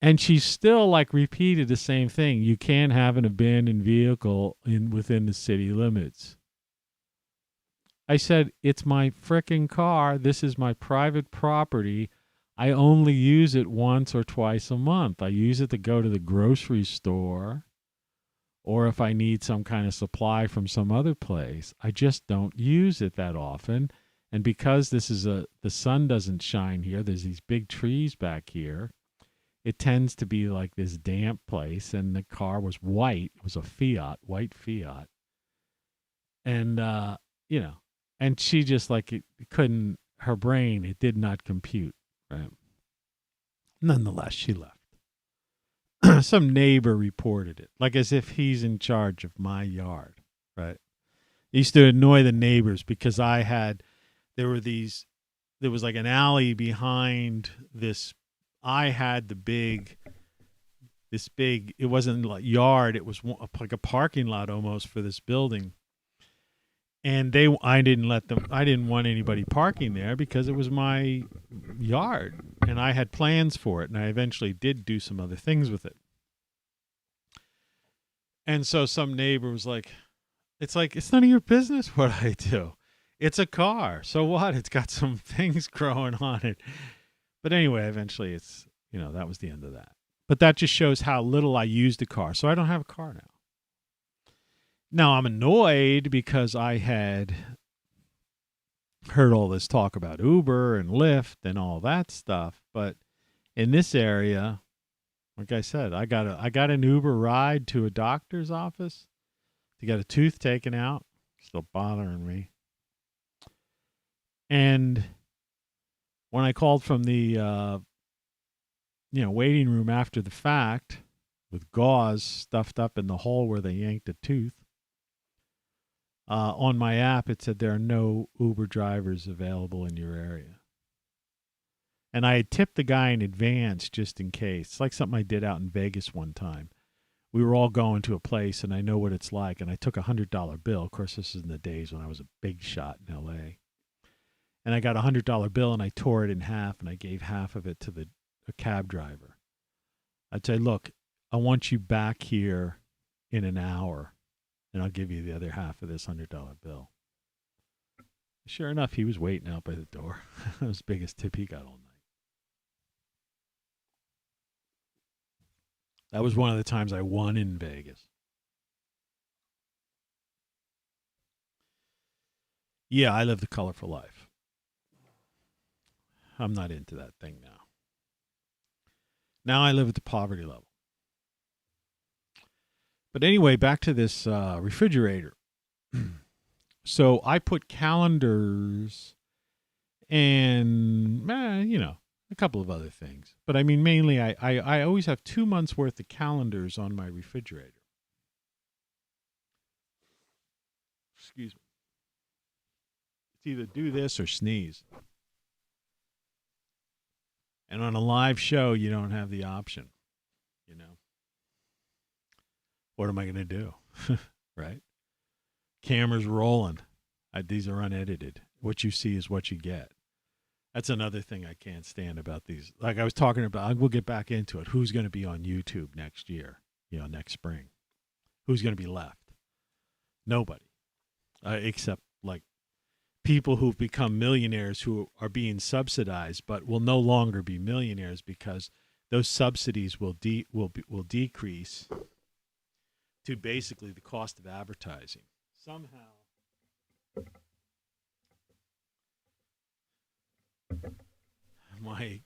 And she still like repeated the same thing. You can't have an abandoned vehicle within the city limits. I said, it's my frickin' car. This is my private property. I only use it once or twice a month. I use it to go to the grocery store, or if I need some kind of supply from some other place. I just don't use it that often. And because the sun doesn't shine here, there's these big trees back here. It tends to be like this damp place, and the car was white. It was a white Fiat. And, and she just like, it couldn't, her brain, it did not compute, right? Nonetheless, she left. Some neighbor reported it, like as if he's in charge of my yard, right? It used to annoy the neighbors because there was like an alley behind this. I had this big, it wasn't like yard, it was like a parking lot almost for this building. And I didn't want anybody parking there because it was my yard and I had plans for it. And I eventually did do some other things with it. And so some neighbor was like, it's none of your business what I do. It's a car. So what? It's got some things growing on it. But anyway, eventually it's, that was the end of that. But that just shows how little I used the car. So I don't have a car now. Now I'm annoyed because I had heard all this talk about Uber and Lyft and all that stuff, but in this area, like I said, I got an Uber ride to a doctor's office to get a tooth taken out. Still bothering me. And when I called from the waiting room after the fact with gauze stuffed up in the hole where they yanked a tooth, on my app it said there are no Uber drivers available in your area. And I had tipped the guy in advance just in case. It's like something I did out in Vegas one time. We were all going to a place, and I know what it's like, and I took a $100 bill. Of course, this is in the days when I was a big shot in L.A. And I got a $100 bill, and I tore it in half, and I gave half of it to a cab driver. I'd say, look, I want you back here in an hour, and I'll give you the other half of this $100 bill. Sure enough, he was waiting out by the door. That was the biggest tip he got all night. That was one of the times I won in Vegas. Yeah, I live the colorful life. I'm not into that thing now. Now I live at the poverty level. But anyway, back to this refrigerator. So I put calendars and, a couple of other things. But I mean, mainly I always have 2 months worth of calendars on my refrigerator. Excuse me. It's either do this or sneeze. And on a live show, you don't have the option, What am I going to do? Right? Camera's rolling. These are unedited. What you see is what you get. That's another thing I can't stand about these. Like I was talking about, we'll get back into it. Who's going to be on YouTube next year, next spring? Who's going to be left? Nobody. Except like people who've become millionaires who are being subsidized but will no longer be millionaires because those subsidies will decrease to basically the cost of advertising. Somehow my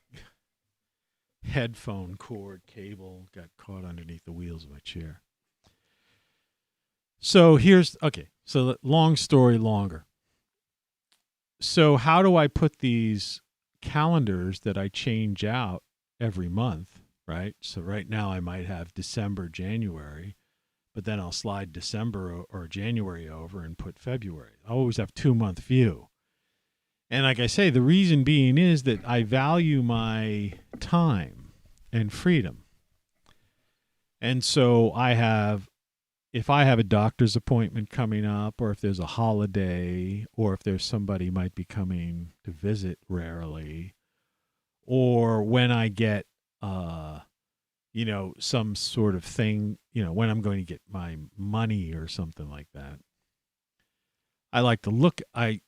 headphone cord cable got caught underneath the wheels of my chair. So so long story longer. So how do I put these calendars that I change out every month, right? So right now I might have December, January, but then I'll slide December or January over and put February. I always have 2 month view. And like I say, the reason being is that I value my time and freedom. And so if I have a doctor's appointment coming up, or if there's a holiday, or if there's somebody might be coming to visit rarely, or when I get, some sort of thing, when I'm going to get my money or something like that, I like to look, I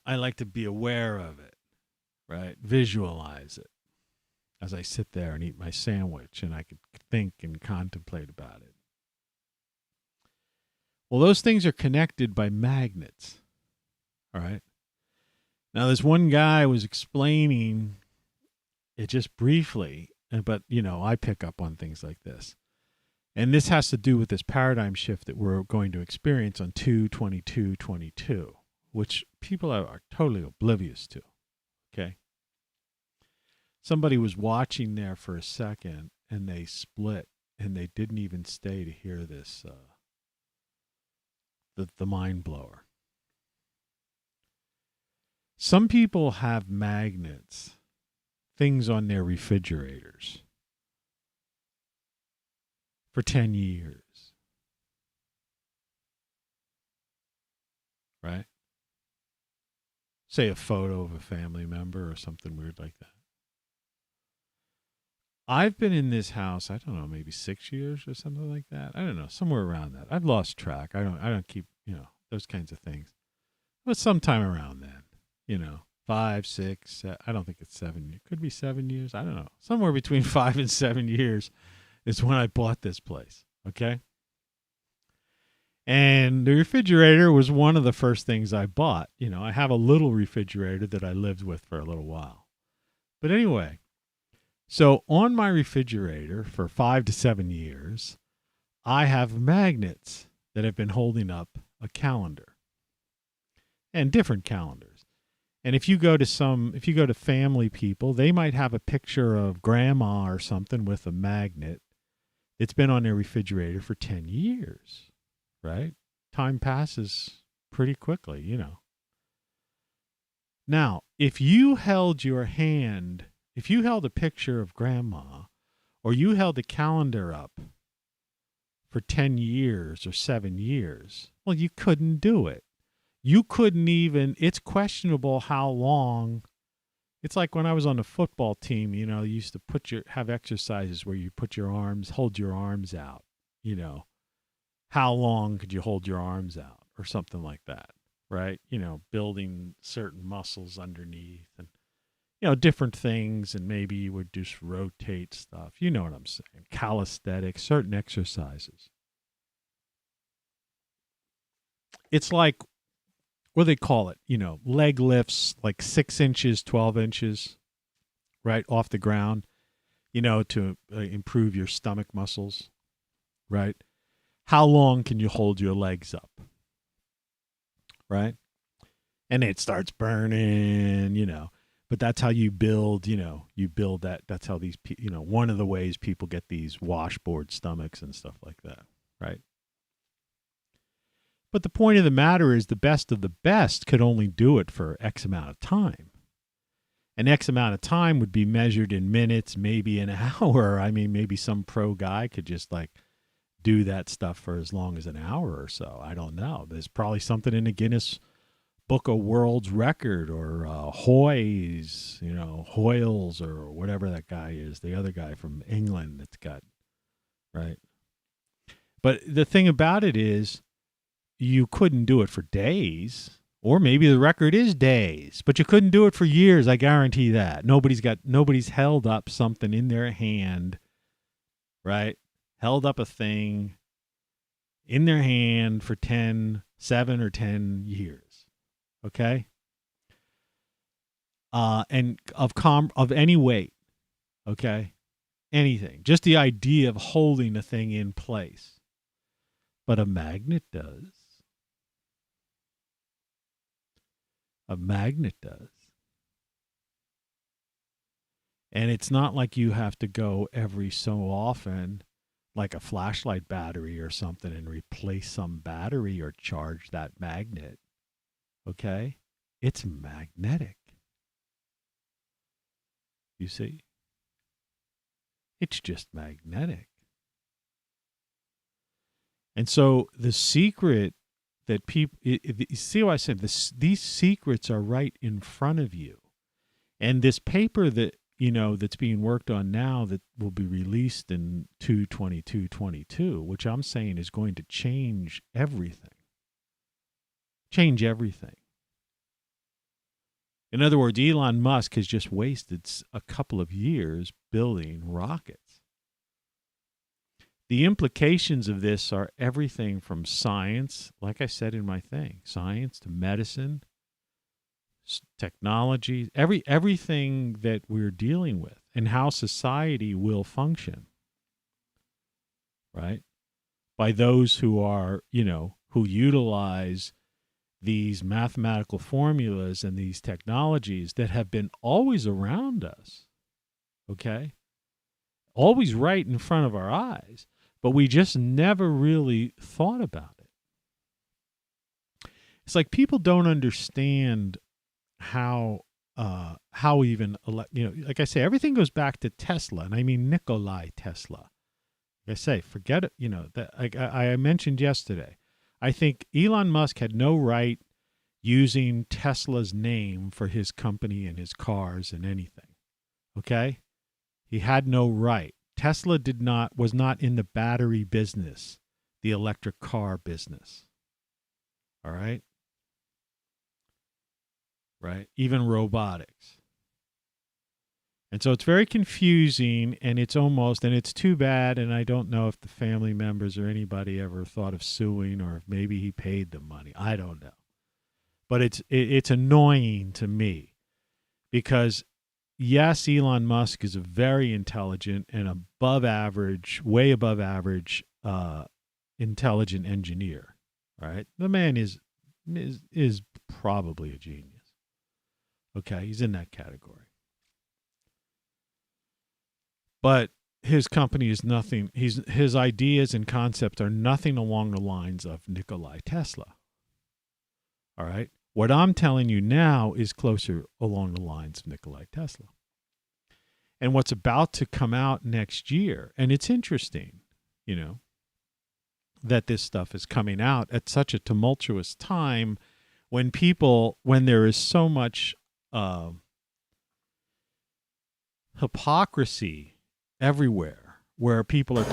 like to be aware of it, right? Visualize it as I sit there and eat my sandwich, and I could think and contemplate about it. Well, those things are connected by magnets, all right? Now, this one guy was explaining it just briefly, but, I pick up on things like this. And this has to do with this paradigm shift that we're going to experience on 2/22/22, which people are totally oblivious to, okay? Somebody was watching there for a second, and they split, and they didn't even stay to hear this, the mind blower. Some people have magnets, things on their refrigerators, for 10 years. Right? Say a photo of a family member or something weird like that. I've been in this house, I don't know, maybe 6 years or something like that. I don't know, somewhere around that. I've lost track. I don't keep, those kinds of things. But sometime around then, 5, 6, I don't think it's 7 years. Could be 7 years. I don't know. Somewhere between 5 and 7 years is when I bought this place. Okay. And the refrigerator was one of the first things I bought. You know, I have a little refrigerator that I lived with for a little while. But anyway, so on my refrigerator for 5 to 7 years, I have magnets that have been holding up a calendar and different calendars. And if you go to family people, they might have a picture of grandma or something with a magnet. It's been on their refrigerator for 10 years, right? Time passes pretty quickly, you know. Now, if you held a picture of grandma, or you held a calendar up for 10 years or 7 years, well, you couldn't do it. You couldn't even, it's questionable how long. It's like when I was on the football team, you know, you used to have exercises where you hold your arms out, you know. How long could you hold your arms out or something like that, right? You know, building certain muscles underneath and, you know, different things, and maybe you would just rotate stuff. You know what I'm saying? Calisthenics, certain exercises. It's like, what do they call it? You know, leg lifts, like 6 inches, 12 inches, right, off the ground, you know, to improve your stomach muscles, right? How long can you hold your legs up, right? And it starts burning, you know. But that's how you build, you know, that. That's how these, you know, one of the ways people get these washboard stomachs and stuff like that, right? But the point of the matter is the best of the best could only do it for X amount of time. And X amount of time would be measured in minutes, maybe an hour. I mean, maybe some pro guy could just like do that stuff for as long as an hour or so. I don't know. There's probably something in the Guinness Book of World's Record, or Hoyles, you know, Hoyles, or whatever that guy is, the other guy from England that's got, right? But the thing about it is, you couldn't do it for days, or maybe the record is days, but you couldn't do it for years. I guarantee that. Nobody's held up something in their hand, right? Held up a thing in their hand for 7 or 10 years. Okay? And of any weight. Okay? Anything. Just the idea of holding a thing in place. But a magnet does. A magnet does. And it's not like you have to go every so often, like a flashlight battery or something, and replace some battery or charge that magnet. Okay? It's magnetic. You see? It's just magnetic. And so the secret that people, you see what I said? These secrets are right in front of you. And this paper that, you know, that's being worked on now that will be released in 2/22/22, which I'm saying is going to change everything. Change everything. In other words, Elon Musk has just wasted a couple of years building rockets. The implications of this are everything from science, like I said in my thing, science to medicine, technology, everything that we're dealing with, and how society will function, right? By those who are, you know, who utilize these mathematical formulas and these technologies that have been always around us, okay? Always right in front of our eyes, but we just never really thought about it. It's like people don't understand how even, you know, like I say, everything goes back to Tesla, and I mean Nikolai Tesla. Like I say, forget it, you know, that I mentioned yesterday. I think Elon Musk had no right using Tesla's name for his company and his cars and anything. Okay? He had no right. Tesla was not in the battery business, the electric car business. All right? Right? Even robotics. And so it's very confusing, and it's too bad, and I don't know if the family members or anybody ever thought of suing, or if maybe he paid them money. I don't know. But it's annoying to me because, yes, Elon Musk is a very intelligent and way above average intelligent engineer, right? The man is probably a genius. Okay, he's in that category. But his company is nothing. His ideas and concepts are nothing along the lines of Nikola Tesla. All right? What I'm telling you now is closer along the lines of Nikola Tesla. And what's about to come out next year, and it's interesting, that this stuff is coming out at such a tumultuous time when there is so much hypocrisy everywhere, where people are,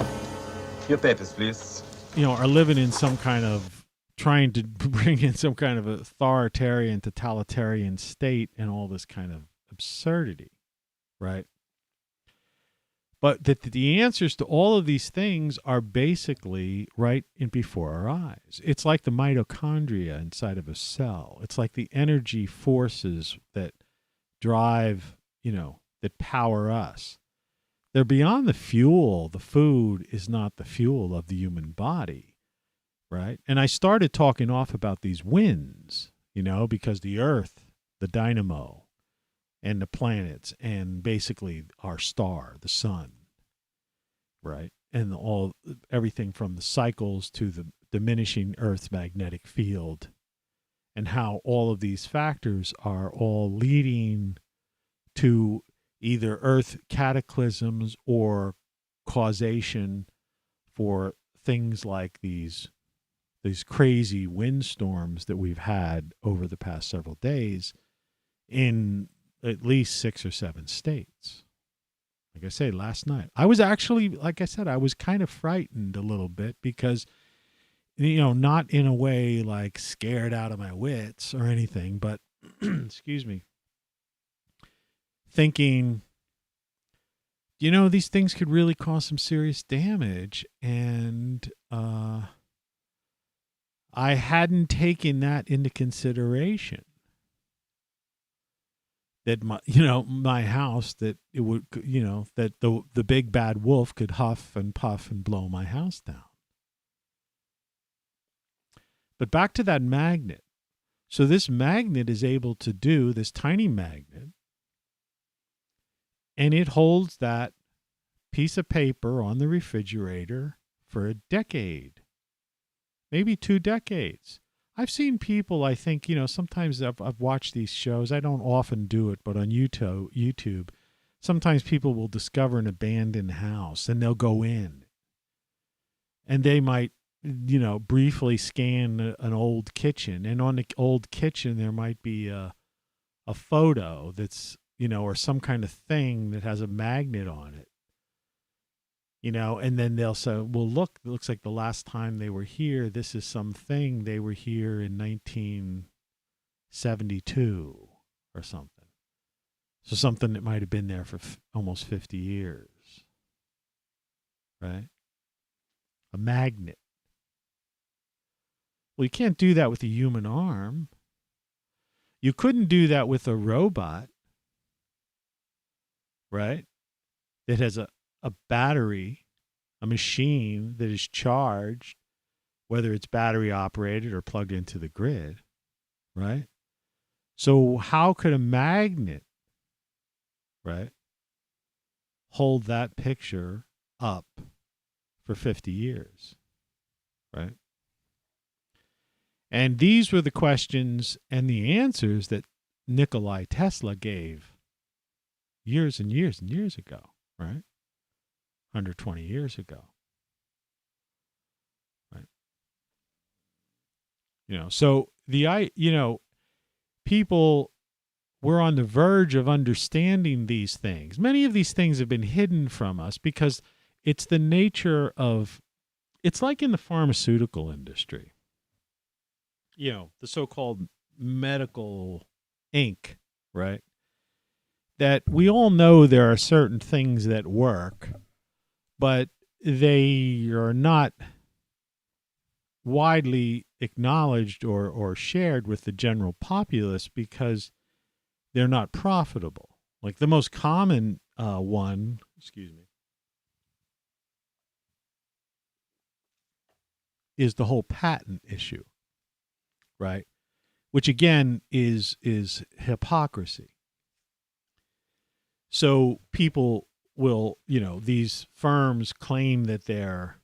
Your papers, please. are living in some kind of, trying to bring in some kind of authoritarian, totalitarian state and all this kind of absurdity, right? But the answers to all of these things are basically right in before our eyes. It's like the mitochondria inside of a cell. It's like the energy forces that drive, that power us. They're beyond the fuel. The food is not the fuel of the human body, right? And I started talking off about these winds, because the earth, the dynamo, and the planets, and basically our star, the sun, right? And everything from the cycles to the diminishing Earth's magnetic field, and how all of these factors are all leading to either Earth cataclysms or causation for things like these crazy windstorms that we've had over the past several days in at least 6 or 7 states. Like I say, last night, I was actually, like I said, I was kind of frightened a little bit because, not in a way like scared out of my wits or anything, but excuse me, thinking, these things could really cause some serious damage. And I hadn't taken that into consideration. That my house, that it would, that the big bad wolf could huff and puff and blow my house down. But back to that magnet. So this magnet is able to do, this tiny magnet, and it holds that piece of paper on the refrigerator for a decade, maybe 2 decades. I've seen people, I think, sometimes I've watched these shows. I don't often do it, but on YouTube, sometimes people will discover an abandoned house and they'll go in. And they might, briefly scan an old kitchen. And on the old kitchen, there might be a photo that's, or some kind of thing that has a magnet on it. And then they'll say, well, look, it looks like the last time they were here, this is something, they were here in 1972 or something. So something that might have been there for almost 50 years, right? A magnet. Well, you can't do that with a human arm. You couldn't do that with a robot, right? That has a battery, a machine that is charged, whether it's battery operated or plugged into the grid, right? So how could a magnet, right, hold that picture up for 50 years, right? And these were the questions and the answers that Nikola Tesla gave years and years and years ago, right? 120 years ago. Right. So people were on the verge of understanding these things. Many of these things have been hidden from us because it's the nature of, it's like in the pharmaceutical industry. The so-called medical ink, right? that we all know there are certain things that work, but they are not widely acknowledged or shared with the general populace because they're not profitable. Like the most common one, is the whole patent issue, right? Which again is hypocrisy. So people will, these firms claim that they're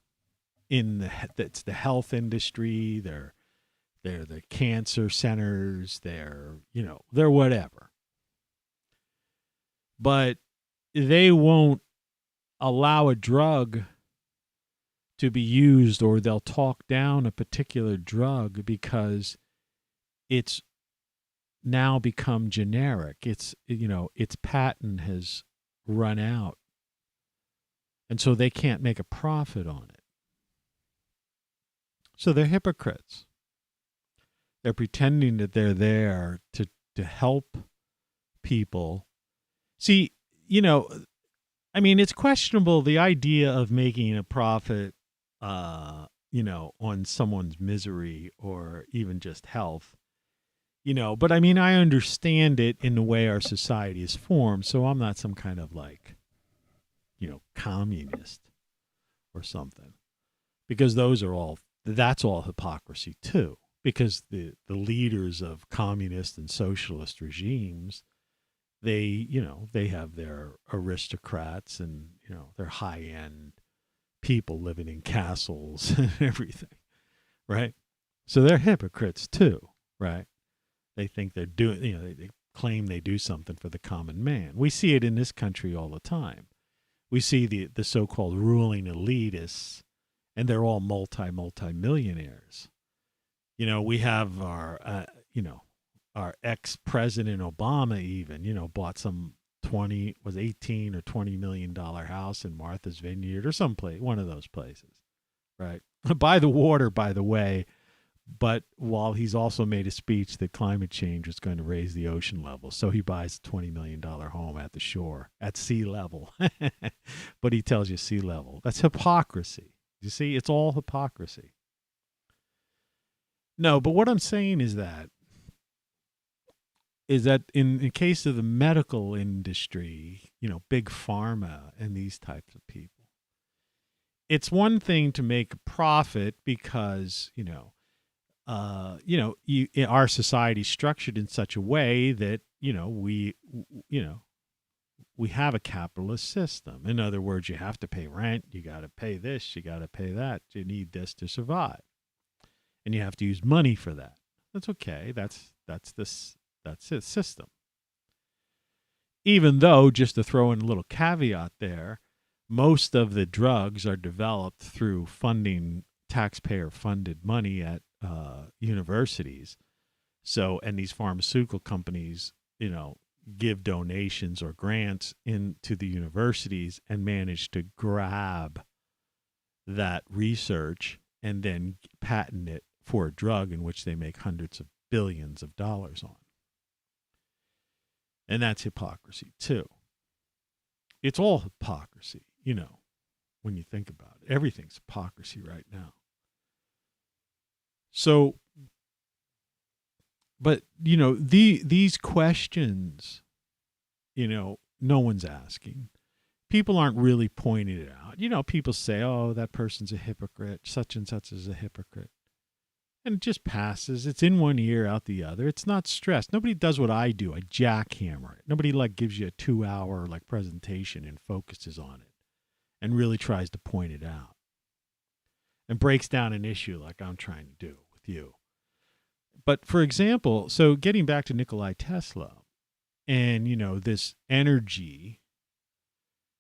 that's the health industry, they're the cancer centers, they're whatever. But they won't allow a drug to be used, or they'll talk down a particular drug because it's now become generic. Its patent has run out. And so they can't make a profit on it. So they're hypocrites. They're pretending that they're there to help people. See, it's questionable, the idea of making a profit, on someone's misery or even just health. But I understand it in the way our society is formed, so I'm not some kind of communist or something. Because that's all hypocrisy too. Because the leaders of communist and socialist regimes, they have their aristocrats and, their high-end people living in castles and everything, right? So they're hypocrites too, right? They think they're doing, they claim they do something for the common man. We see it in this country all the time. We see the so-called ruling elitists, and they're all multi-millionaires. We have our ex-president Obama even, bought some 18 or $20 million house in Martha's Vineyard or someplace, one of those places, right? By the water, by the way. But while he's also made a speech that climate change is going to raise the ocean level, so he buys a $20 million home at the shore, at sea level. But he tells you sea level. That's hypocrisy. You see, it's all hypocrisy. No, but what I'm saying is that in case of the medical industry, big pharma and these types of people, it's one thing to make a profit because, our society is structured in such a way that, we have a capitalist system. In other words, you have to pay rent, you got to pay this, you got to pay that, you need this to survive. And you have to use money for that. That's okay. That's its system. Even though, just to throw in a little caveat there, most of the drugs are developed through funding, taxpayer-funded money at universities. So, and these pharmaceutical companies, give donations or grants into the universities and manage to grab that research and then patent it for a drug in which they make hundreds of billions of dollars on. And that's hypocrisy too. It's all hypocrisy, when you think about it. Everything's hypocrisy right now. So, but, these questions, no one's asking. People aren't really pointing it out. People say, oh, that person's a hypocrite, such and such is a hypocrite. And it just passes. It's in one ear, out the other. It's not stressed. Nobody does what I do. I jackhammer it. Nobody gives you a 2-hour presentation and focuses on it and really tries to point it out and breaks down an issue like I'm trying to do with you. But for example, so getting back to Nikola Tesla and, this energy,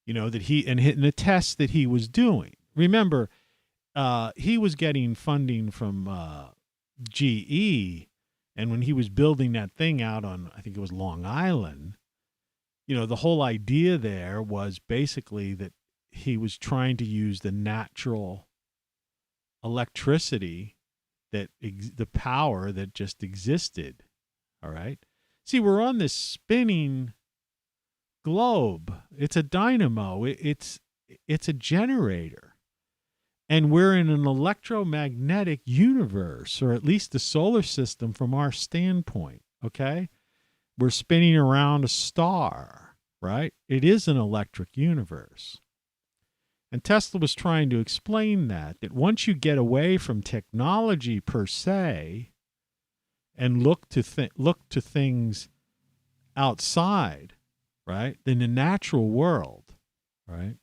that and the tests that he was doing. Remember, he was getting funding from GE, and when he was building that thing out on, I think it was Long Island, the whole idea there was basically that he was trying to use the natural electricity, the power that just existed. All right. See, we're on this spinning globe. It's a dynamo. It's a generator. And we're in an electromagnetic universe, or at least the solar system from our standpoint, okay? We're spinning around a star, right? It is an electric universe. And Tesla was trying to explain that once you get away from technology per se and look to things outside, right, in the natural world, right,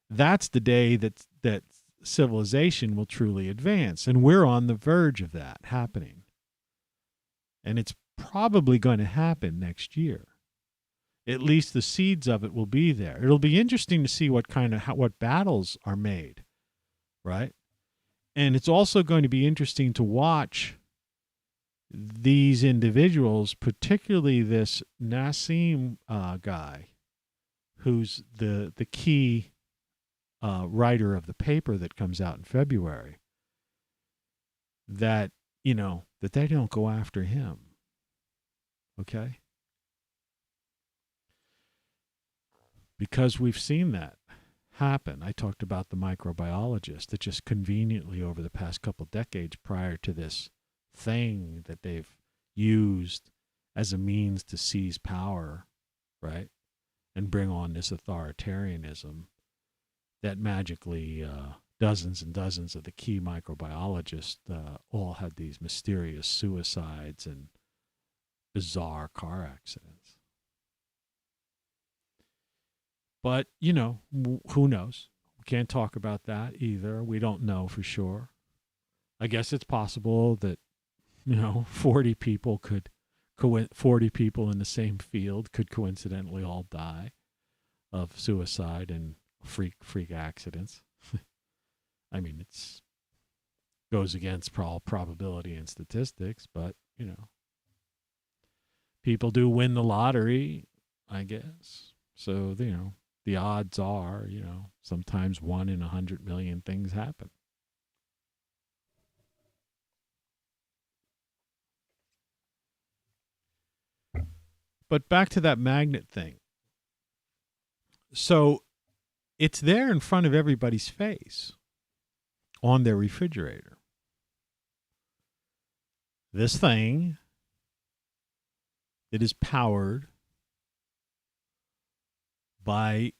that's the day that civilization will truly advance. And we're on the verge of that happening. And it's probably going to happen next year. At least the seeds of it will be there. It'll be interesting to see what battles are made, right? And it's also going to be interesting to watch these individuals, particularly this Nassim guy, who's the key writer of the paper that comes out in February, that they don't go after him. Okay? Because we've seen that happen. I talked about the microbiologist that just conveniently over the past couple decades prior to this thing that they've used as a means to seize power, right, and bring on this authoritarianism, that magically dozens and dozens of the key microbiologists all had these mysterious suicides and bizarre car accidents. But, who knows? We can't talk about that either. We don't know for sure. I guess it's possible that, 40 people in the same field could coincidentally all die of suicide and freak accidents. I mean, it's goes against probability and statistics, but, people do win the lottery, I guess. So, the odds are, sometimes 1 in 100 million things happen. But back to that magnet thing. So it's there in front of everybody's face on their refrigerator. This thing that is powered by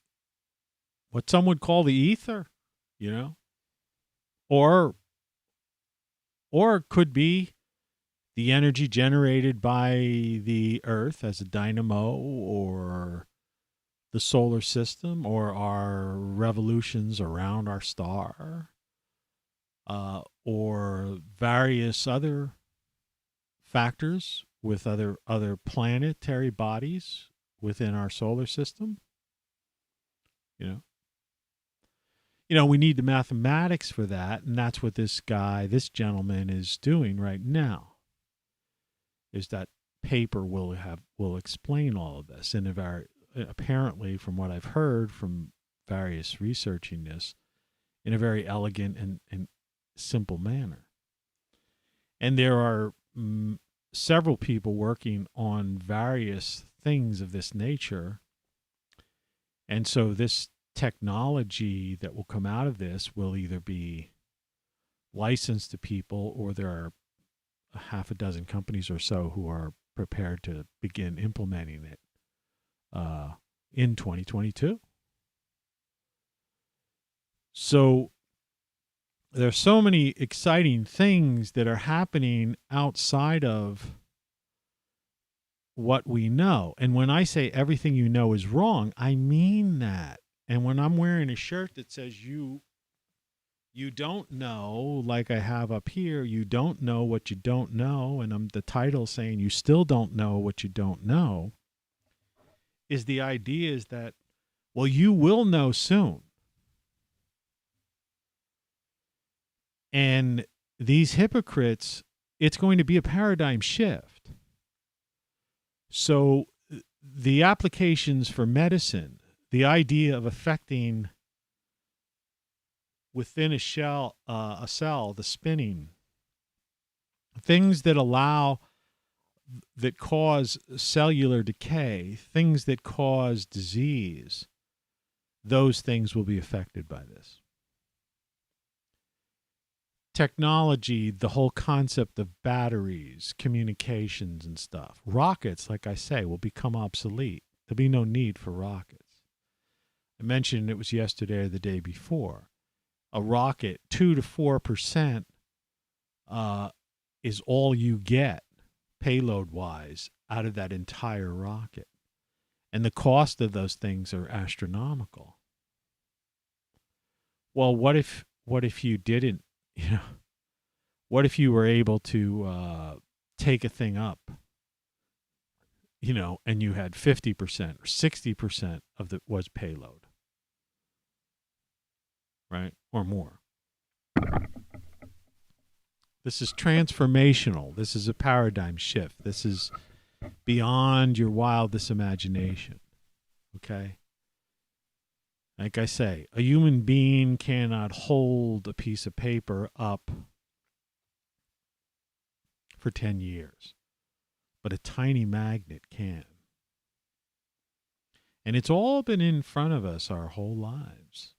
what some would call the ether, or it could be the energy generated by the earth as a dynamo, or the solar system, or our revolutions around our star, or various other factors with other planetary bodies within our solar system. We need the mathematics for that, and that's what this gentleman is doing right now. Is that paper will explain all of this in a very, apparently from what I've heard from various researching this, in a very elegant and simple manner. And there are several people working on various things of this nature. And so this technology that will come out of this will either be licensed to people, or there are a half a dozen companies or so who are prepared to begin implementing it in 2022. So there's so many exciting things that are happening outside of what we know. And when I say everything you know is wrong, I mean that. And when I'm wearing a shirt that says you don't know, like I have up here, you don't know what you don't know, and the title saying you still don't know what you don't know, is the idea is that, well, you will know soon. And these hypocrites, it's going to be a paradigm shift. So the applications for medicine, the idea of affecting within a cell, the spinning, things that allow that cause cellular decay, things that cause disease, those things will be affected by this. Technology, the whole concept of batteries, communications and stuff. Rockets, like I say, will become obsolete. There'll be no need for rockets. I mentioned it was yesterday or the day before. A rocket, 2 to 4% is all you get, payload-wise, out of that entire rocket. And the cost of those things are astronomical. Well, what if you didn't, what if you were able to take a thing up, and you had 50% or 60% of it was payload, right? Or more. This is transformational. This is a paradigm shift. This is beyond your wildest imagination. Okay? Like I say, a human being cannot hold a piece of paper up for 10 years, but a tiny magnet can. And it's all been in front of us our whole lives.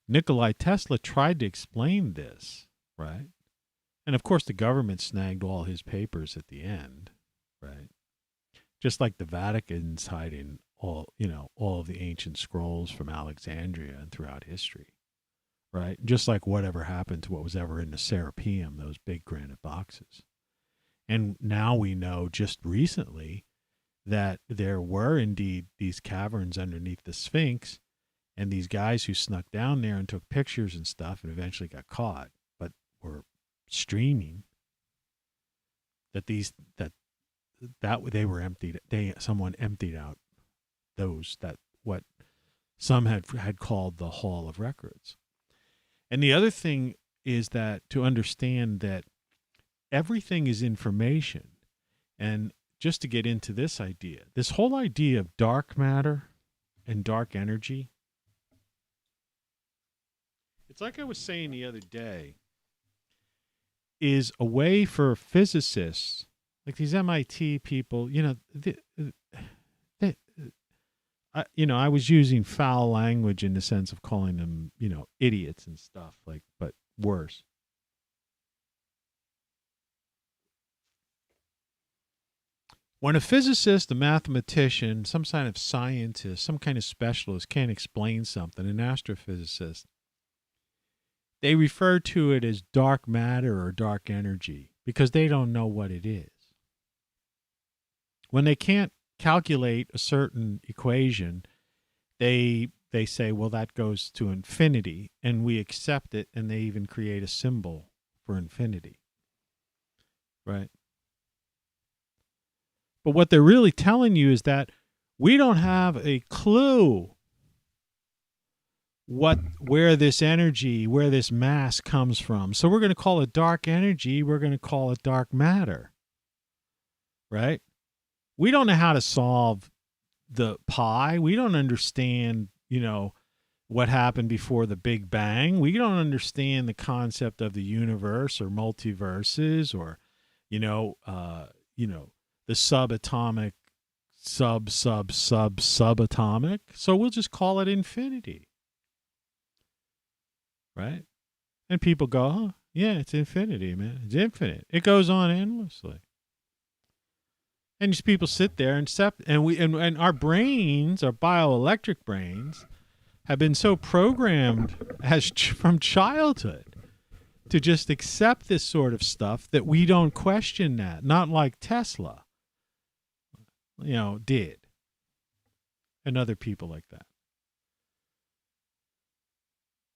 Nikola Tesla tried to explain this, right? And of course the government snagged all his papers at the end, right? Just like the Vatican's hiding all of the ancient scrolls from Alexandria and throughout history, right? Just like whatever happened to what was ever in the Serapeum, those big granite boxes. And now we know just recently that there were indeed these caverns underneath the Sphinx, and these guys who snuck down there and took pictures and stuff and eventually got caught, but were streaming that they were emptied. Someone emptied out those, that what some had called the Hall of Records. And the other thing is that to understand that everything is information. And just to get into this idea, this whole idea of dark matter and dark energy, it's like I was saying the other day, is a way for physicists, like these MIT people, I was using foul language in the sense of calling them, idiots and stuff, but worse. When a physicist, a mathematician, some kind of scientist, some kind of specialist can't explain something, an astrophysicist, they refer to it as dark matter or dark energy because they don't know what it is. When they can't calculate a certain equation, they say, well, that goes to infinity, and we accept it, and they even create a symbol for infinity, right? But what they're really telling you is that we don't have a clue where this energy, where this mass comes from. So we're going to call it dark energy. We're going to call it dark matter, right? We don't know how to solve the pi. We don't understand, what happened before the Big Bang. We don't understand the concept of the universe or multiverses or, the subatomic, subatomic. So we'll just call it infinity. Right? And people go, oh, yeah, it's infinity, man. It's infinite. It goes on endlessly. And these people sit there and accept, and our brains, our bioelectric brains, have been so programmed from childhood to just accept this sort of stuff that we don't question that. Not like Tesla, did. And other people like that.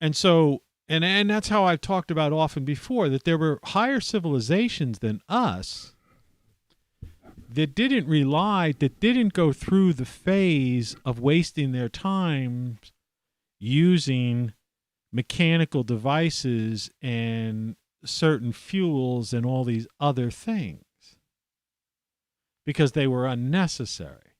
And so, and that's how I've talked about often before, that there were higher civilizations than us that didn't go through the phase of wasting their time using mechanical devices and certain fuels and all these other things because they were unnecessary.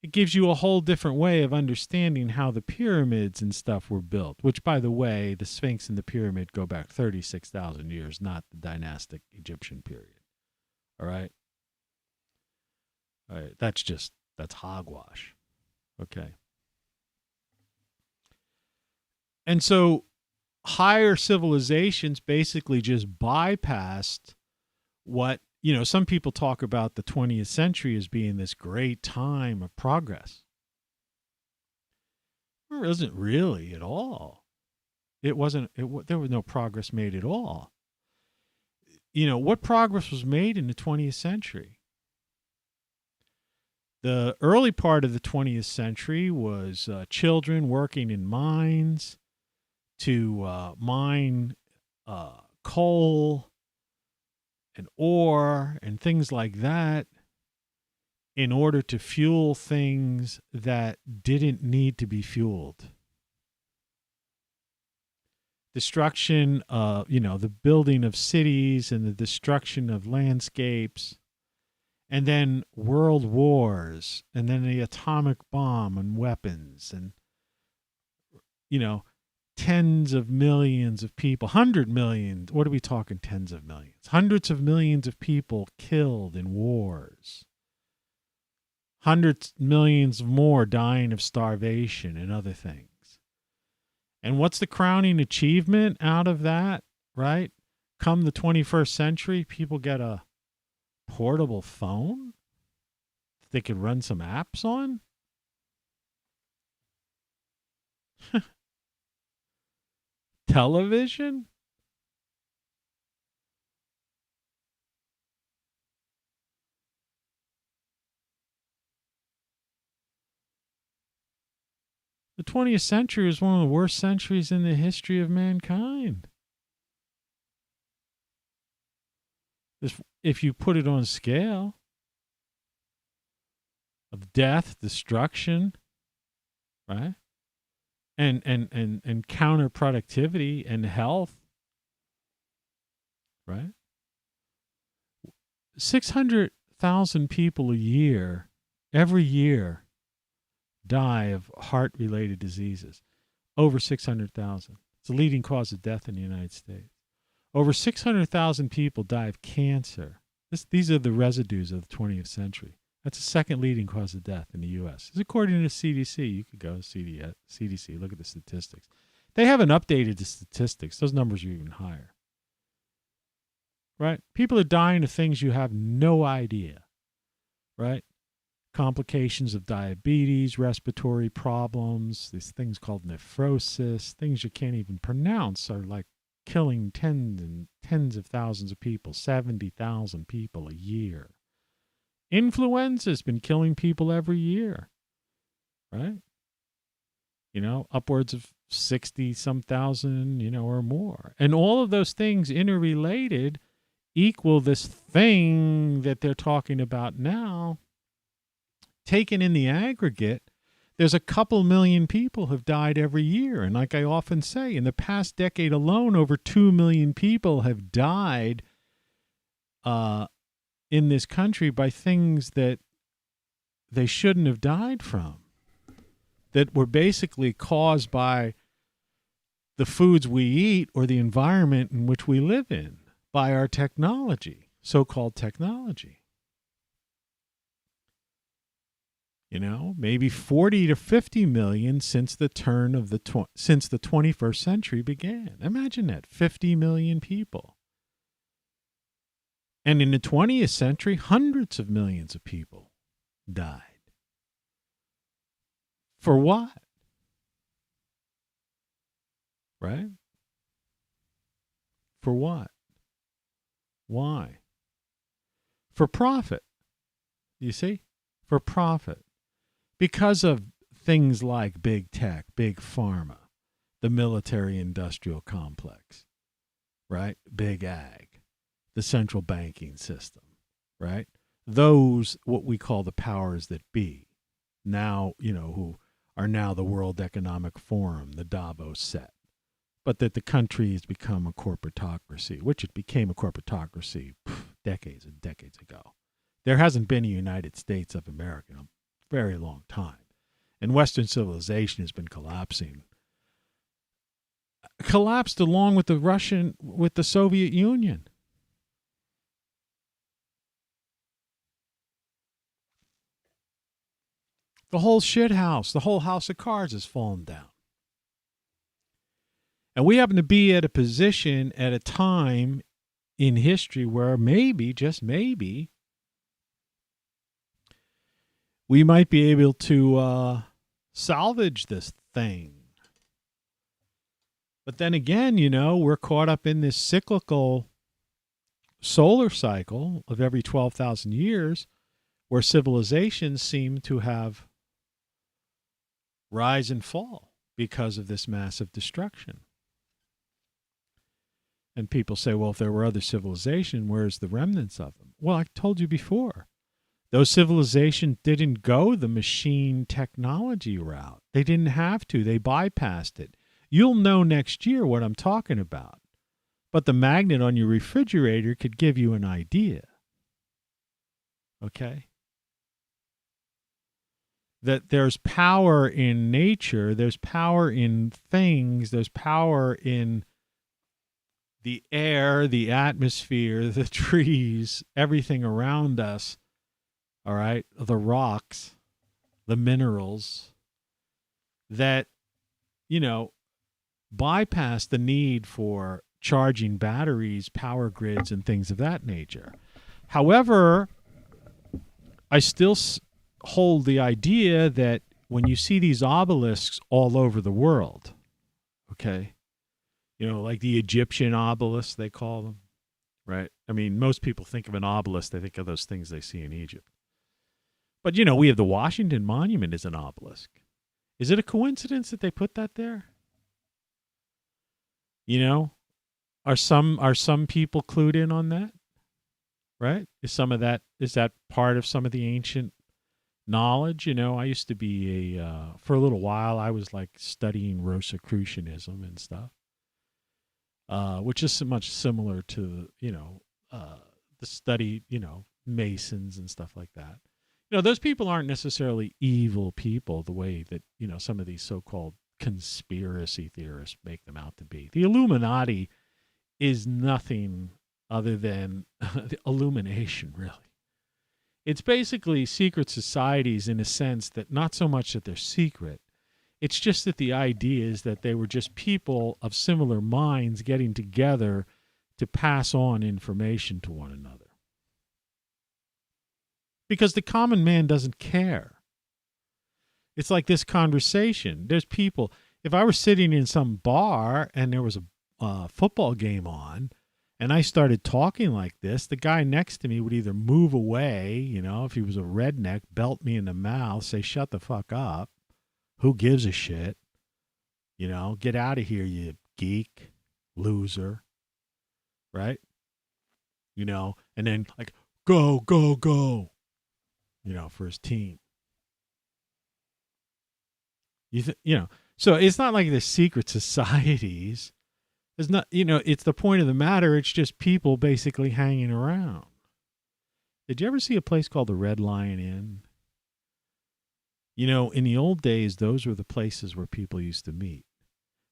it gives you a whole different way of understanding how the pyramids and stuff were built, which, by the way, the Sphinx and the pyramid go back 36,000 years, not the dynastic Egyptian period. All right? All right, that's hogwash. Okay. And so higher civilizations basically just bypassed what, some people talk about the 20th century as being this great time of progress. It wasn't really at all. There was no progress made at all. What progress was made in the 20th century? The early part of the 20th century was children working in mines to mine coal and ore and things like that in order to fuel things that didn't need to be fueled. Destruction of, the building of cities and the destruction of landscapes, and then world wars, and then the atomic bomb and weapons, and, tens of millions of people, 100 million, what are we talking tens of millions? Hundreds of millions of people killed in wars. Hundreds of millions more dying of starvation and other things. And what's the crowning achievement out of that, right? Come the 21st century, people get a portable phone that they could run some apps on? Television? The 20th century is one of the worst centuries in the history of mankind. If you put it on a scale of death, destruction, right? And counterproductivity and health, right? 600,000 people a year, every year, die of heart-related diseases. Over 600,000. It's the leading cause of death in the United States. Over 600,000 people die of cancer. These are the residues of the 20th century. That's the second leading cause of death in the U.S. It's according to the CDC. You could go to CDC, look at the statistics. They haven't updated the statistics. Those numbers are even higher. Right? People are dying of things you have no idea. Right? Complications of diabetes, respiratory problems, these things called nephrosis, things you can't even pronounce are like killing tens of thousands of people, 70,000 people a year. Influenza's been killing people every year, right? Upwards of 60-some thousand, or more. And all of those things interrelated equal this thing that they're talking about now. Taken in the aggregate, there's a couple million people have died every year. And like I often say, in the past decade alone, over 2 million people have died in this country by things that they shouldn't have died from, that were basically caused by the foods we eat or the environment in which we live in, by our technology, so-called technology. Maybe 40 to 50 million since the turn of since the 21st century began. Imagine that, 50 million people. And in the 20th century, hundreds of millions of people died. For what? Right? For what? Why? For profit. You see? For profit. Because of things like big tech, big pharma, the military-industrial complex, right? Big ag, the central banking system, right? Those, what we call the powers that be, now, who are now the World Economic Forum, the Davos set, but that the country has become a corporatocracy, which it became a corporatocracy decades and decades ago. There hasn't been a United States of America very long time. And Western civilization has been collapsing. Collapsed along with the Soviet Union. The whole shit house, the whole house of cards has fallen down. And we happen to be at a position at a time in history where maybe, just maybe, we might be able to salvage this thing. But then again, we're caught up in this cyclical solar cycle of every 12,000 years where civilizations seem to have rise and fall because of this massive destruction. And people say, well, if there were other civilizations, where's the remnants of them? Well, I told you before. Those civilizations didn't go the machine technology route. They didn't have to. They bypassed it. You'll know next year what I'm talking about. But the magnet on your refrigerator could give you an idea. Okay? That there's power in nature, there's power in things, there's power in the air, the atmosphere, the trees, everything around us, all right, the rocks, the minerals, that, bypass the need for charging batteries, power grids, and things of that nature. However, I still hold the idea that when you see these obelisks all over the world, okay, like the Egyptian obelisk, they call them, right? I mean, most people think of an obelisk, they think of those things they see in Egypt. But, we have the Washington Monument as an obelisk. Is it a coincidence that they put that there? Are some people clued in on that? Right? Is that part of some of the ancient knowledge? I used to be for a little while, I was like studying Rosicrucianism and stuff. Which is so much similar to, the study, Masons and stuff like that. Those people aren't necessarily evil people the way that, some of these so-called conspiracy theorists make them out to be. The Illuminati is nothing other than the illumination, really. It's basically secret societies in a sense that not so much that they're secret, it's just that the idea is that they were just people of similar minds getting together to pass on information to one another. Because the common man doesn't care. It's like this conversation. There's people, if I were sitting in some bar and there was a football game on and I started talking like this, the guy next to me would either move away, if he was a redneck, belt me in the mouth, say, shut the fuck up. Who gives a shit? Get out of here, you geek, loser. Right? And then like, go, go, go, for his team. So it's not like the secret societies. It's not, it's the point of the matter. It's just people basically hanging around. Did you ever see a place called the Red Lion Inn? In the old days, those were the places where people used to meet.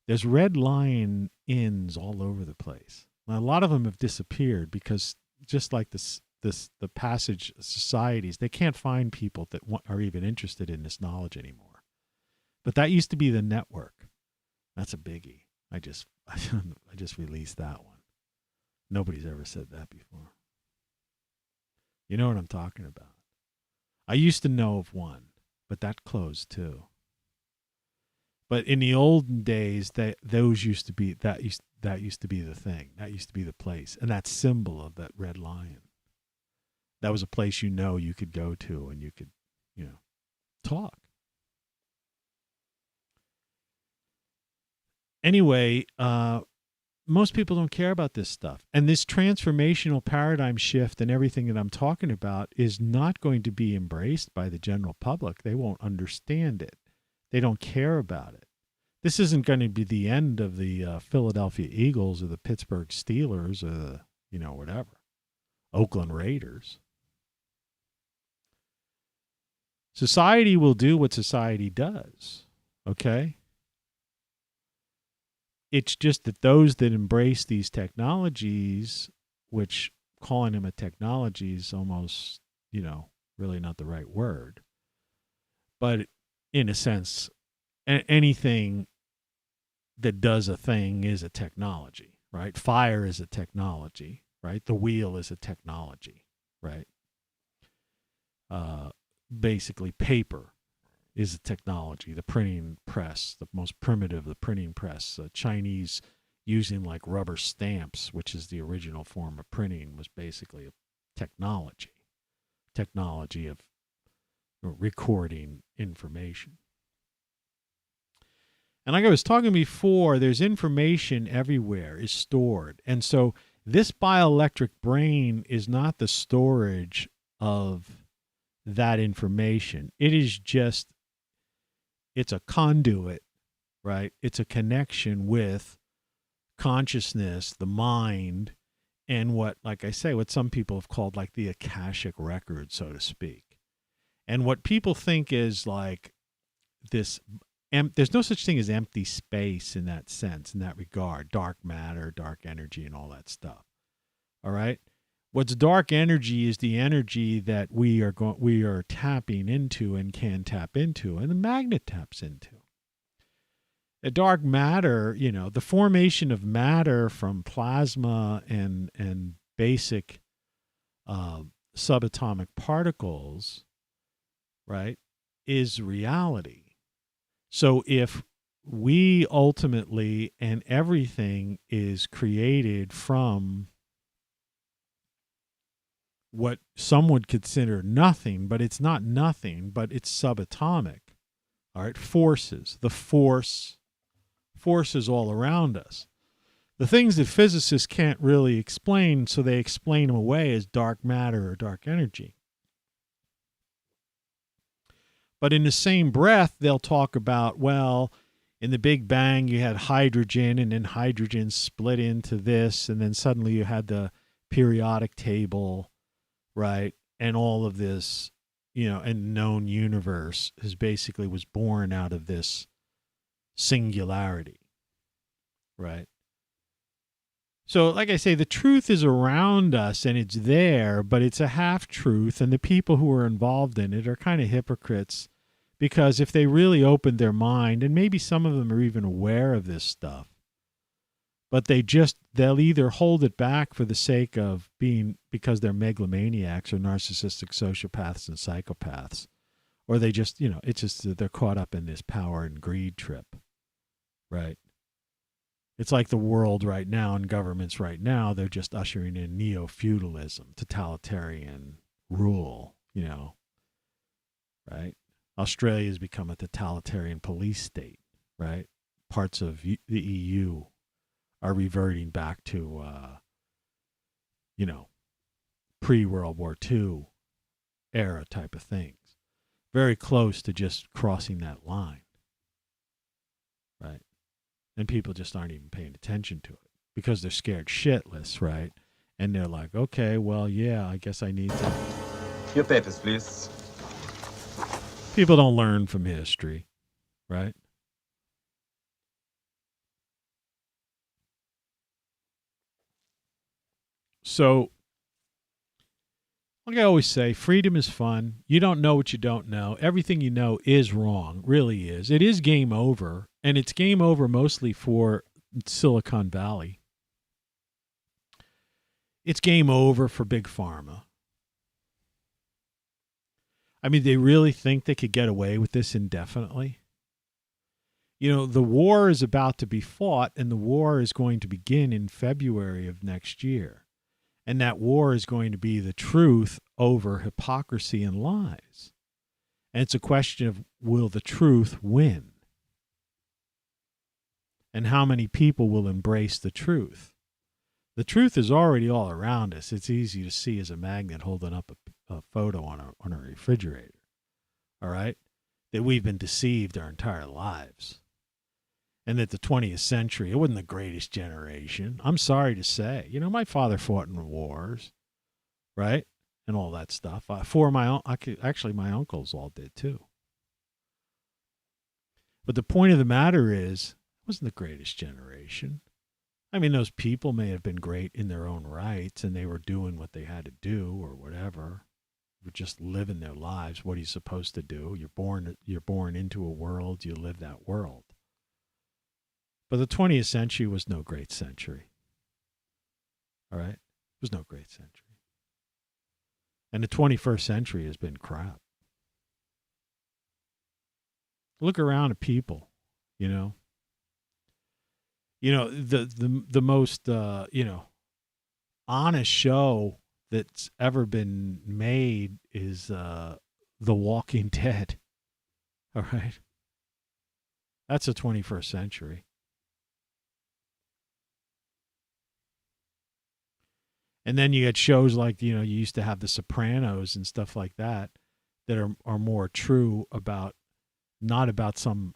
There's Red Lion Inns all over the place. Now, a lot of them have disappeared because just like the passage societies, they can't find people that are even interested in this knowledge anymore. But that used to be the network. That's a biggie. I just released that one. Nobody's ever said that before. You know what I'm talking about. I used to know of one, but that closed too. But in the olden days, that used to be the thing. That used to be the place, and that symbol of that red lion. That was a place you could go to and you could, talk. Anyway, most people don't care about this stuff. And this transformational paradigm shift and everything that I'm talking about is not going to be embraced by the general public. They won't understand it. They don't care about it. This isn't going to be the end of the Philadelphia Eagles or the Pittsburgh Steelers or the, whatever, Oakland Raiders. Society will do what society does, okay? It's just that those that embrace these technologies, which calling them a technology is almost, really not the right word. But in a sense, anything that does a thing is a technology, right? Fire is a technology, right? The wheel is a technology, right? Basically, paper is a technology. The printing press, the most primitive, the printing press. Chinese using like rubber stamps, which is the original form of printing, was basically a technology of recording information. And like I was talking before, there's information everywhere is stored. And so this bioelectric brain is not the storage of that information. It is just, it's a conduit, right? It's a connection with consciousness, the mind, and what, like I say, what some people have called like the Akashic record, so to speak. And what people think is like this, there's no such thing as empty space in that sense, in that regard, dark matter, dark energy, and all that stuff. All right? What's dark energy is the energy that we are tapping into and can tap into, and the magnet taps into. A dark matter, the formation of matter from plasma and basic subatomic particles, right, is reality. So if we ultimately, and everything is created from what some would consider nothing, but it's not nothing, but it's subatomic. All right, forces. The forces all around us. The things that physicists can't really explain, so they explain them away as dark matter or dark energy. But in the same breath, they'll talk about, well, in the Big Bang, you had hydrogen, and then hydrogen split into this, and then suddenly you had the periodic table, right? And all of this, and known universe basically was born out of this singularity, right? So, like I say, the truth is around us and it's there, but it's a half-truth, and the people who are involved in it are kind of hypocrites, because if they really opened their mind, and maybe some of them are even aware of this stuff, but they'll either hold it back for the sake of because they're megalomaniacs or narcissistic sociopaths and psychopaths, or they just, it's just that they're caught up in this power and greed trip, right? It's like the world right now and governments right now, they're just ushering in neo-feudalism, totalitarian rule, right? Australia's become a totalitarian police state, right? Parts of the EU are reverting back to, pre-World War II era type of things. Very close to just crossing that line, right? And people just aren't even paying attention to it because they're scared shitless, right? And they're like, okay, well, yeah, I guess I need to. Your papers, please. People don't learn from history, right? So, like I always say, freedom is fun. You don't know what you don't know. Everything you know is wrong, really is. It is game over, and it's game over mostly for Silicon Valley. It's game over for Big Pharma. I mean, they really think they could get away with this indefinitely? The war is about to be fought, and the war is going to begin in February of next year. And that war is going to be the truth over hypocrisy and lies. And it's a question of, will the truth win? And how many people will embrace the truth? The truth is already all around us. It's easy to see as a magnet holding up a photo on a refrigerator. All right? That we've been deceived our entire lives. And that the 20th century, it wasn't the greatest generation. I'm sorry to say. My father fought in wars, right? and all that stuff. Actually, my uncles all did too. But the point of the matter is, it wasn't the greatest generation. I mean, those people may have been great in their own rights, and they were doing what they had to do or whatever. They were just living their lives. What are you supposed to do? You're born into a world. You live that world. But the 20th century was no great century. All right? It was no great century. And the 21st century has been crap. Look around at people, you know. The most honest show that's ever been made is The Walking Dead. All right. That's the 21st century. And then you get shows like, you used to have The Sopranos and stuff like that are more true about, not about some,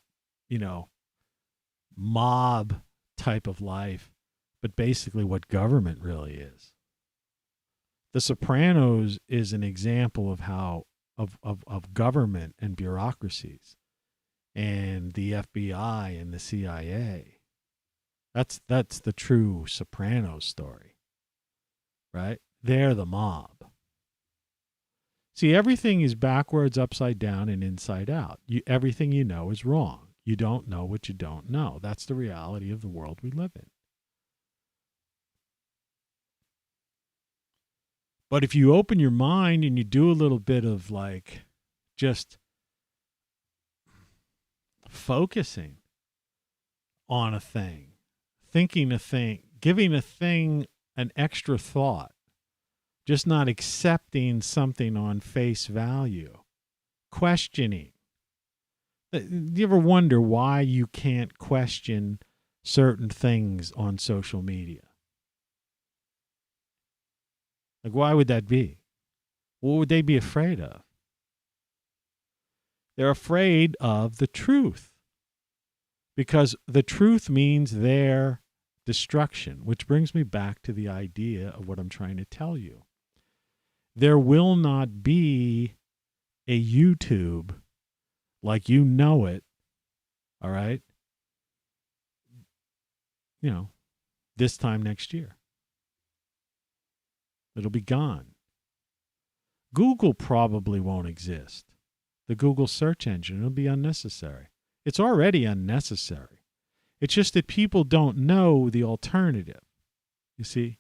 mob type of life, but basically what government really is. The Sopranos is an example of how of government and bureaucracies and the FBI and the CIA. That's the true Sopranos story, right? They're the mob. See, everything is backwards, upside down, and inside out. Everything you know is wrong. You don't know what you don't know. That's the reality of the world we live in. But if you open your mind and you do a little bit of like just focusing on a thing, thinking a thing, giving a thing an extra thought, just not accepting something on face value, questioning. Do you ever wonder why you can't question certain things on social media? Like, why would that be? What would they be afraid of? They're afraid of the truth, because the truth means their destruction, which brings me back to the idea of what I'm trying to tell you. There will not be a YouTube like you know it, all right, this time next year. It'll be gone. Google probably won't exist. The Google search engine will be unnecessary. It's already unnecessary. It's just that people don't know the alternative. You see,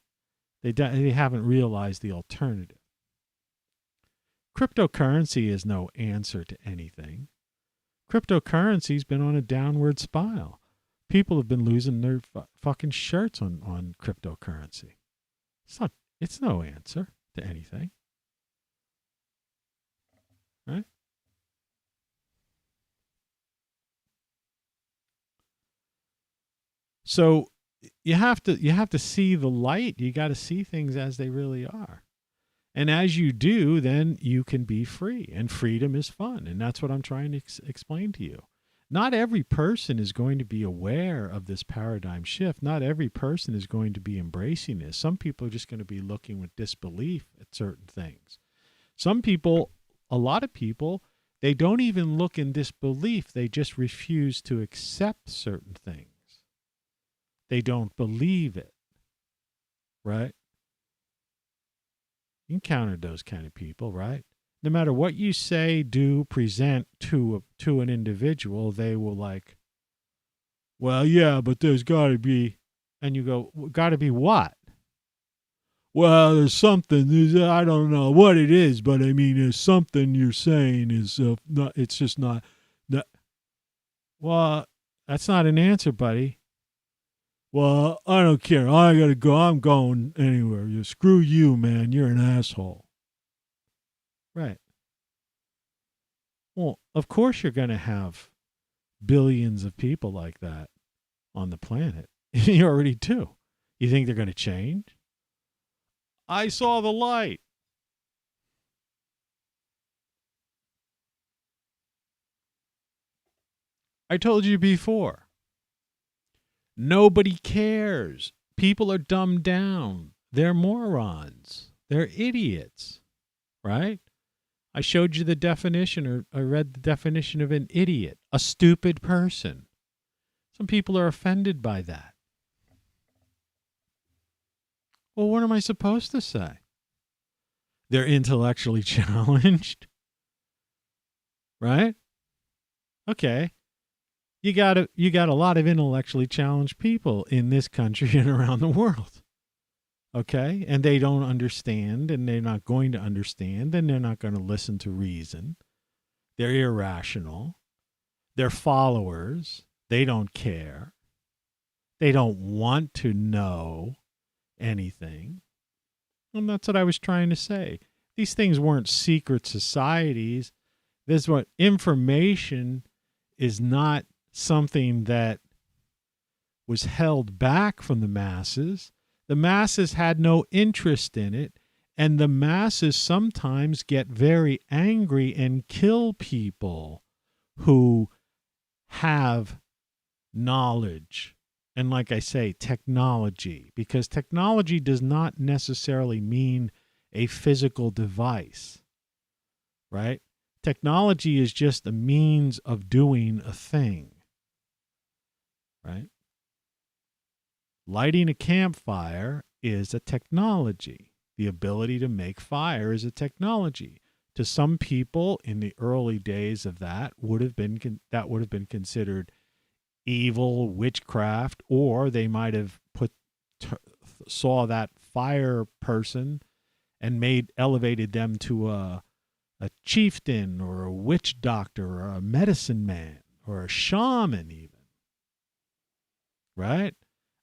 they haven't realized the alternative. Cryptocurrency is no answer to anything. Cryptocurrency's been on a downward spiral. People have been losing their fucking shirts on cryptocurrency. It's no answer to anything. Right? So you have to see the light. You got to see things as they really are. And as you do, then you can be free. And freedom is fun. And that's what I'm trying to explain to you. Not every person is going to be aware of this paradigm shift. Not every person is going to be embracing this. Some people are just going to be looking with disbelief at certain things. Some people, a lot of people, they don't even look in disbelief. They just refuse to accept certain things. They don't believe it. Right? You encounter those kind of people, right? No matter what you say, do, present to an individual, they will like, well, yeah, but there's got to be, and you go, got to be what? Well, there's something, I don't know what it is, but I mean, there's something you're saying is not, it's just not. Well, that's not an answer, buddy. Well, I don't care. I got to go. I'm going anywhere. Screw you, man. You're an asshole. Right. Well, of course you're going to have billions of people like that on the planet. You already do. You think they're going to change? I saw the light. I told you before. Nobody cares. People are dumbed down. They're morons. They're idiots. right? I showed you the definition, or I read the definition of an idiot, a stupid person. Some people are offended by that. Well, what am I supposed to say? They're intellectually challenged, right? Okay. You got a lot of intellectually challenged people in this country and around the world. Okay? And they don't understand, and they're not going to understand, and they're not going to listen to reason. They're irrational. They're followers. They don't care. They don't want to know anything. And that's what I was trying to say. These things weren't secret societies. This what information is not something that was held back from the masses. The masses had no interest in it, and the masses sometimes get very angry and kill people who have knowledge. And like I say, technology, because technology does not necessarily mean a physical device, right? Technology is just a means of doing a thing, right? Lighting a campfire is a technology. The ability to make fire is a technology. To some people in the early days of that would have been considered evil, witchcraft, or they might have saw that fire person and elevated them to a chieftain or a witch doctor or a medicine man or a shaman even, right?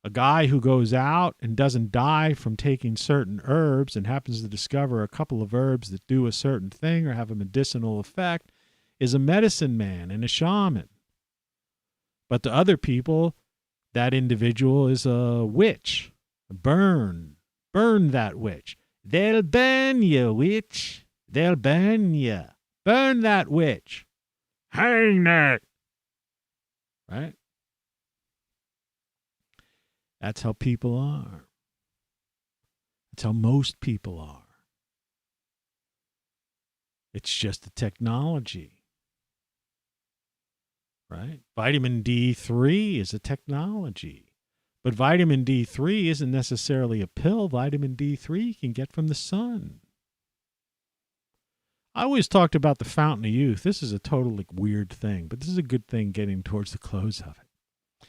A guy who goes out and doesn't die from taking certain herbs and happens to discover a couple of herbs that do a certain thing or have a medicinal effect is a medicine man and a shaman. But to other people, that individual is a witch. Burn that witch. They'll burn you, witch. They'll burn you. Burn that witch. Hang that. Right? That's how people are. That's how most people are. It's just a technology. Right? Vitamin D3 is a technology. But vitamin D3 isn't necessarily a pill. Vitamin D3 you can get from the sun. I always talked about the fountain of youth. This is a totally weird thing, but this is a good thing getting towards the close of it.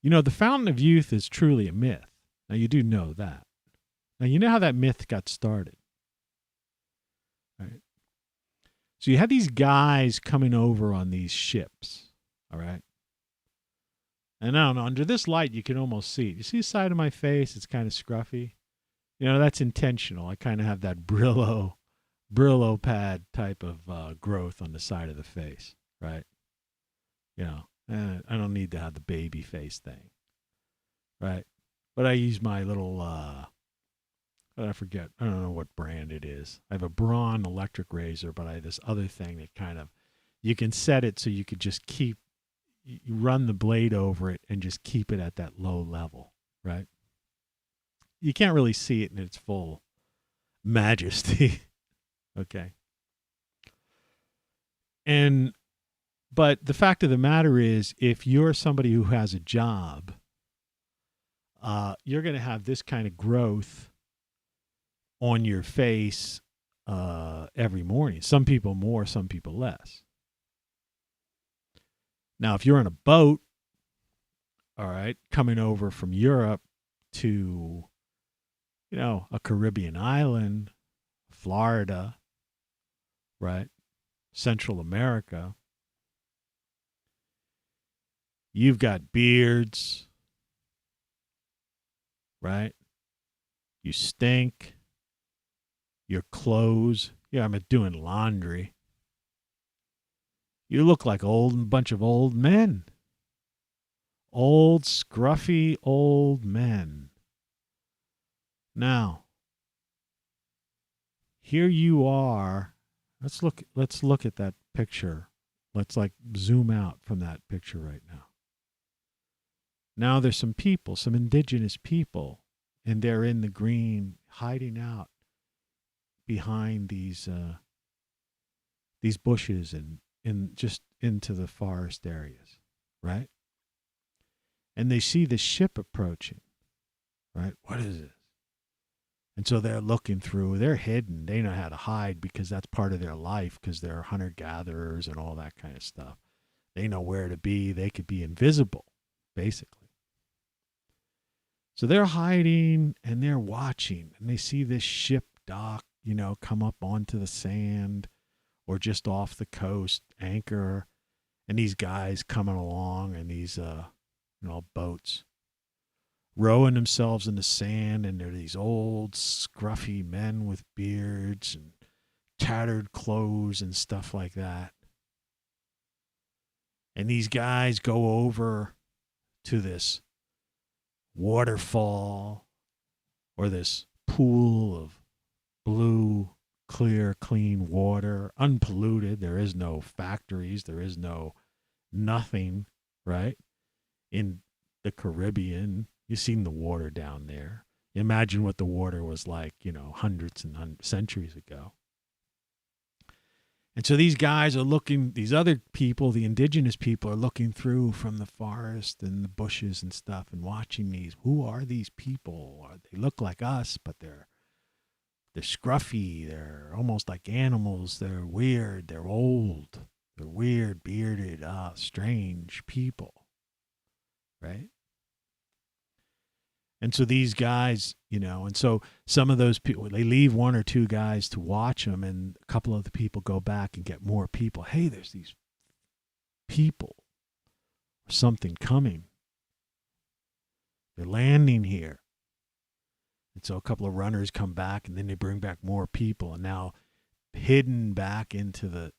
You know, the fountain of youth is truly a myth. Now, you do know that. Now, you know how that myth got started. Right? So you had these guys coming over on these ships. All right. And I don't know, under this light, you can almost see it. You see the side of my face? It's kind of scruffy. You know, that's intentional. I kind of have that Brillo pad type of growth on the side of the face, right? You know, I don't need to have the baby face thing, right? But I use my little, I forget, I don't know what brand it is. I have a Braun electric razor, but I have this other thing that kind of, you can set it so you could just you run the blade over it and just keep it at that low level, right? You can't really see it in its full majesty. Okay. But the fact of the matter is, if you're somebody who has a job, you're going to have this kind of growth on your face every morning. Some people more, some people less. Now, if you're on a boat, all right, coming over from Europe to, you know, a Caribbean island, Florida, right, Central America, you've got beards, right? You stink. Your clothes, yeah, I'm doing laundry. You look like a bunch of old men. Old, scruffy old men. Now, here you are. Let's look at that picture. Let's zoom out from that picture right now. Now there's some people, some indigenous people, and they're in the green, hiding out. behind these bushes and just into the forest areas, right? And they see the ship approaching, right? What is this? And so they're looking through. They're hidden. They know how to hide because that's part of their life, because they're hunter-gatherers and all that kind of stuff. They know where to be. They could be invisible, basically. So they're hiding and they're watching, and they see this ship dock, come up onto the sand or just off the coast, anchor, and these guys coming along, and these boats rowing themselves in the sand, and they're these old scruffy men with beards and tattered clothes and stuff like that. And these guys go over to this waterfall or this pool of blue, clear, clean water, unpolluted. There is no factories. There is no nothing, right? In the Caribbean, you've seen the water down there. Imagine what the water was like, hundreds and centuries ago. And so these guys are looking, these other people, the indigenous people, are looking through from the forest and the bushes and stuff and watching these. Who are these people? They look like us, but they're scruffy. They're almost like animals. They're weird. They're old. They're weird, bearded, strange people, right? And so these guys, and so some of those people, they leave one or two guys to watch them, and a couple of the people go back and get more people. Hey, there's these people or something coming. They're landing here. And so a couple of runners come back, and then they bring back more people, and now hidden back in the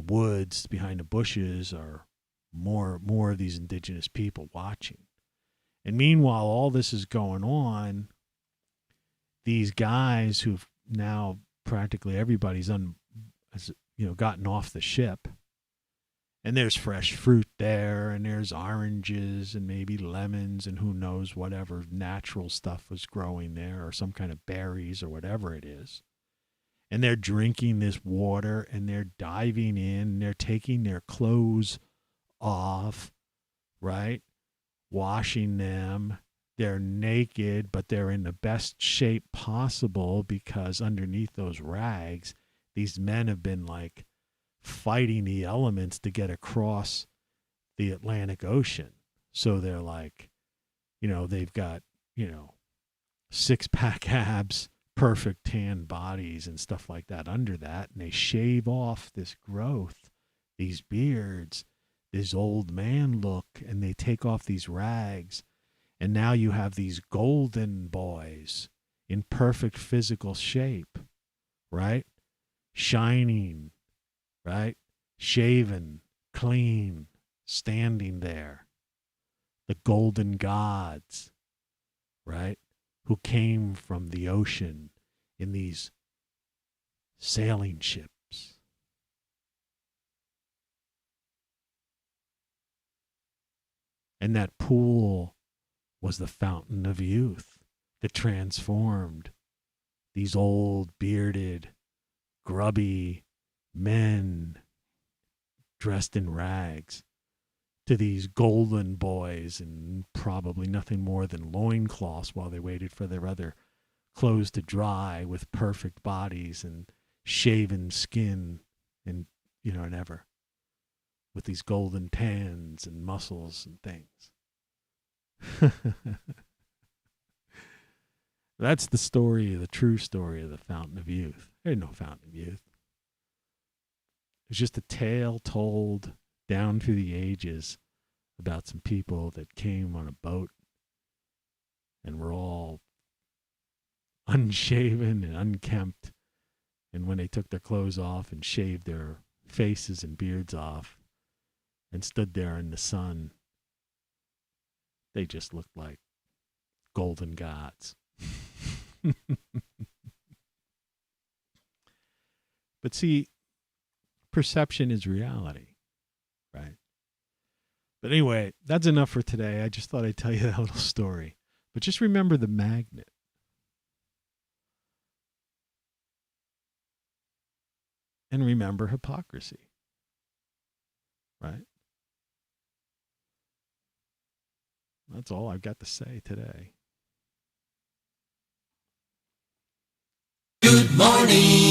woods behind the bushes are more of these indigenous people watching. And meanwhile, all this is going on. These guys who've now practically everybody's gotten off the ship, and there's fresh fruit there, and there's oranges and maybe lemons and who knows whatever natural stuff was growing there, or some kind of berries or whatever it is. And they're drinking this water, and they're diving in, and they're taking their clothes off, right? Washing them. They're naked, but they're in the best shape possible because underneath those rags, these men have been like fighting the elements to get across the Atlantic Ocean. So they're like, they've got, six-pack abs, perfect tan bodies and stuff like that under that. And they shave off this growth, these beards, this old man look, and they take off these rags, and now you have these golden boys in perfect physical shape, right? Shining, right? Shaven, clean, standing there. The golden gods, right? Who came from the ocean in these sailing ships. And that pool was the fountain of youth that transformed these old, bearded, grubby men dressed in rags to these golden boys in probably nothing more than loincloths while they waited for their other clothes to dry, with perfect bodies and shaven skin and, and ever. With these golden tans and muscles and things. That's the story, the true story of the Fountain of Youth. There's no Fountain of Youth. It's just a tale told down through the ages about some people that came on a boat and were all unshaven and unkempt. And when they took their clothes off and shaved their faces and beards off, and stood there in the sun, they just looked like golden gods. But see, perception is reality, right? But anyway, that's enough for today. I just thought I'd tell you that little story. But just remember the magnet. and remember hypocrisy. Right? That's all I've got to say today. Good morning.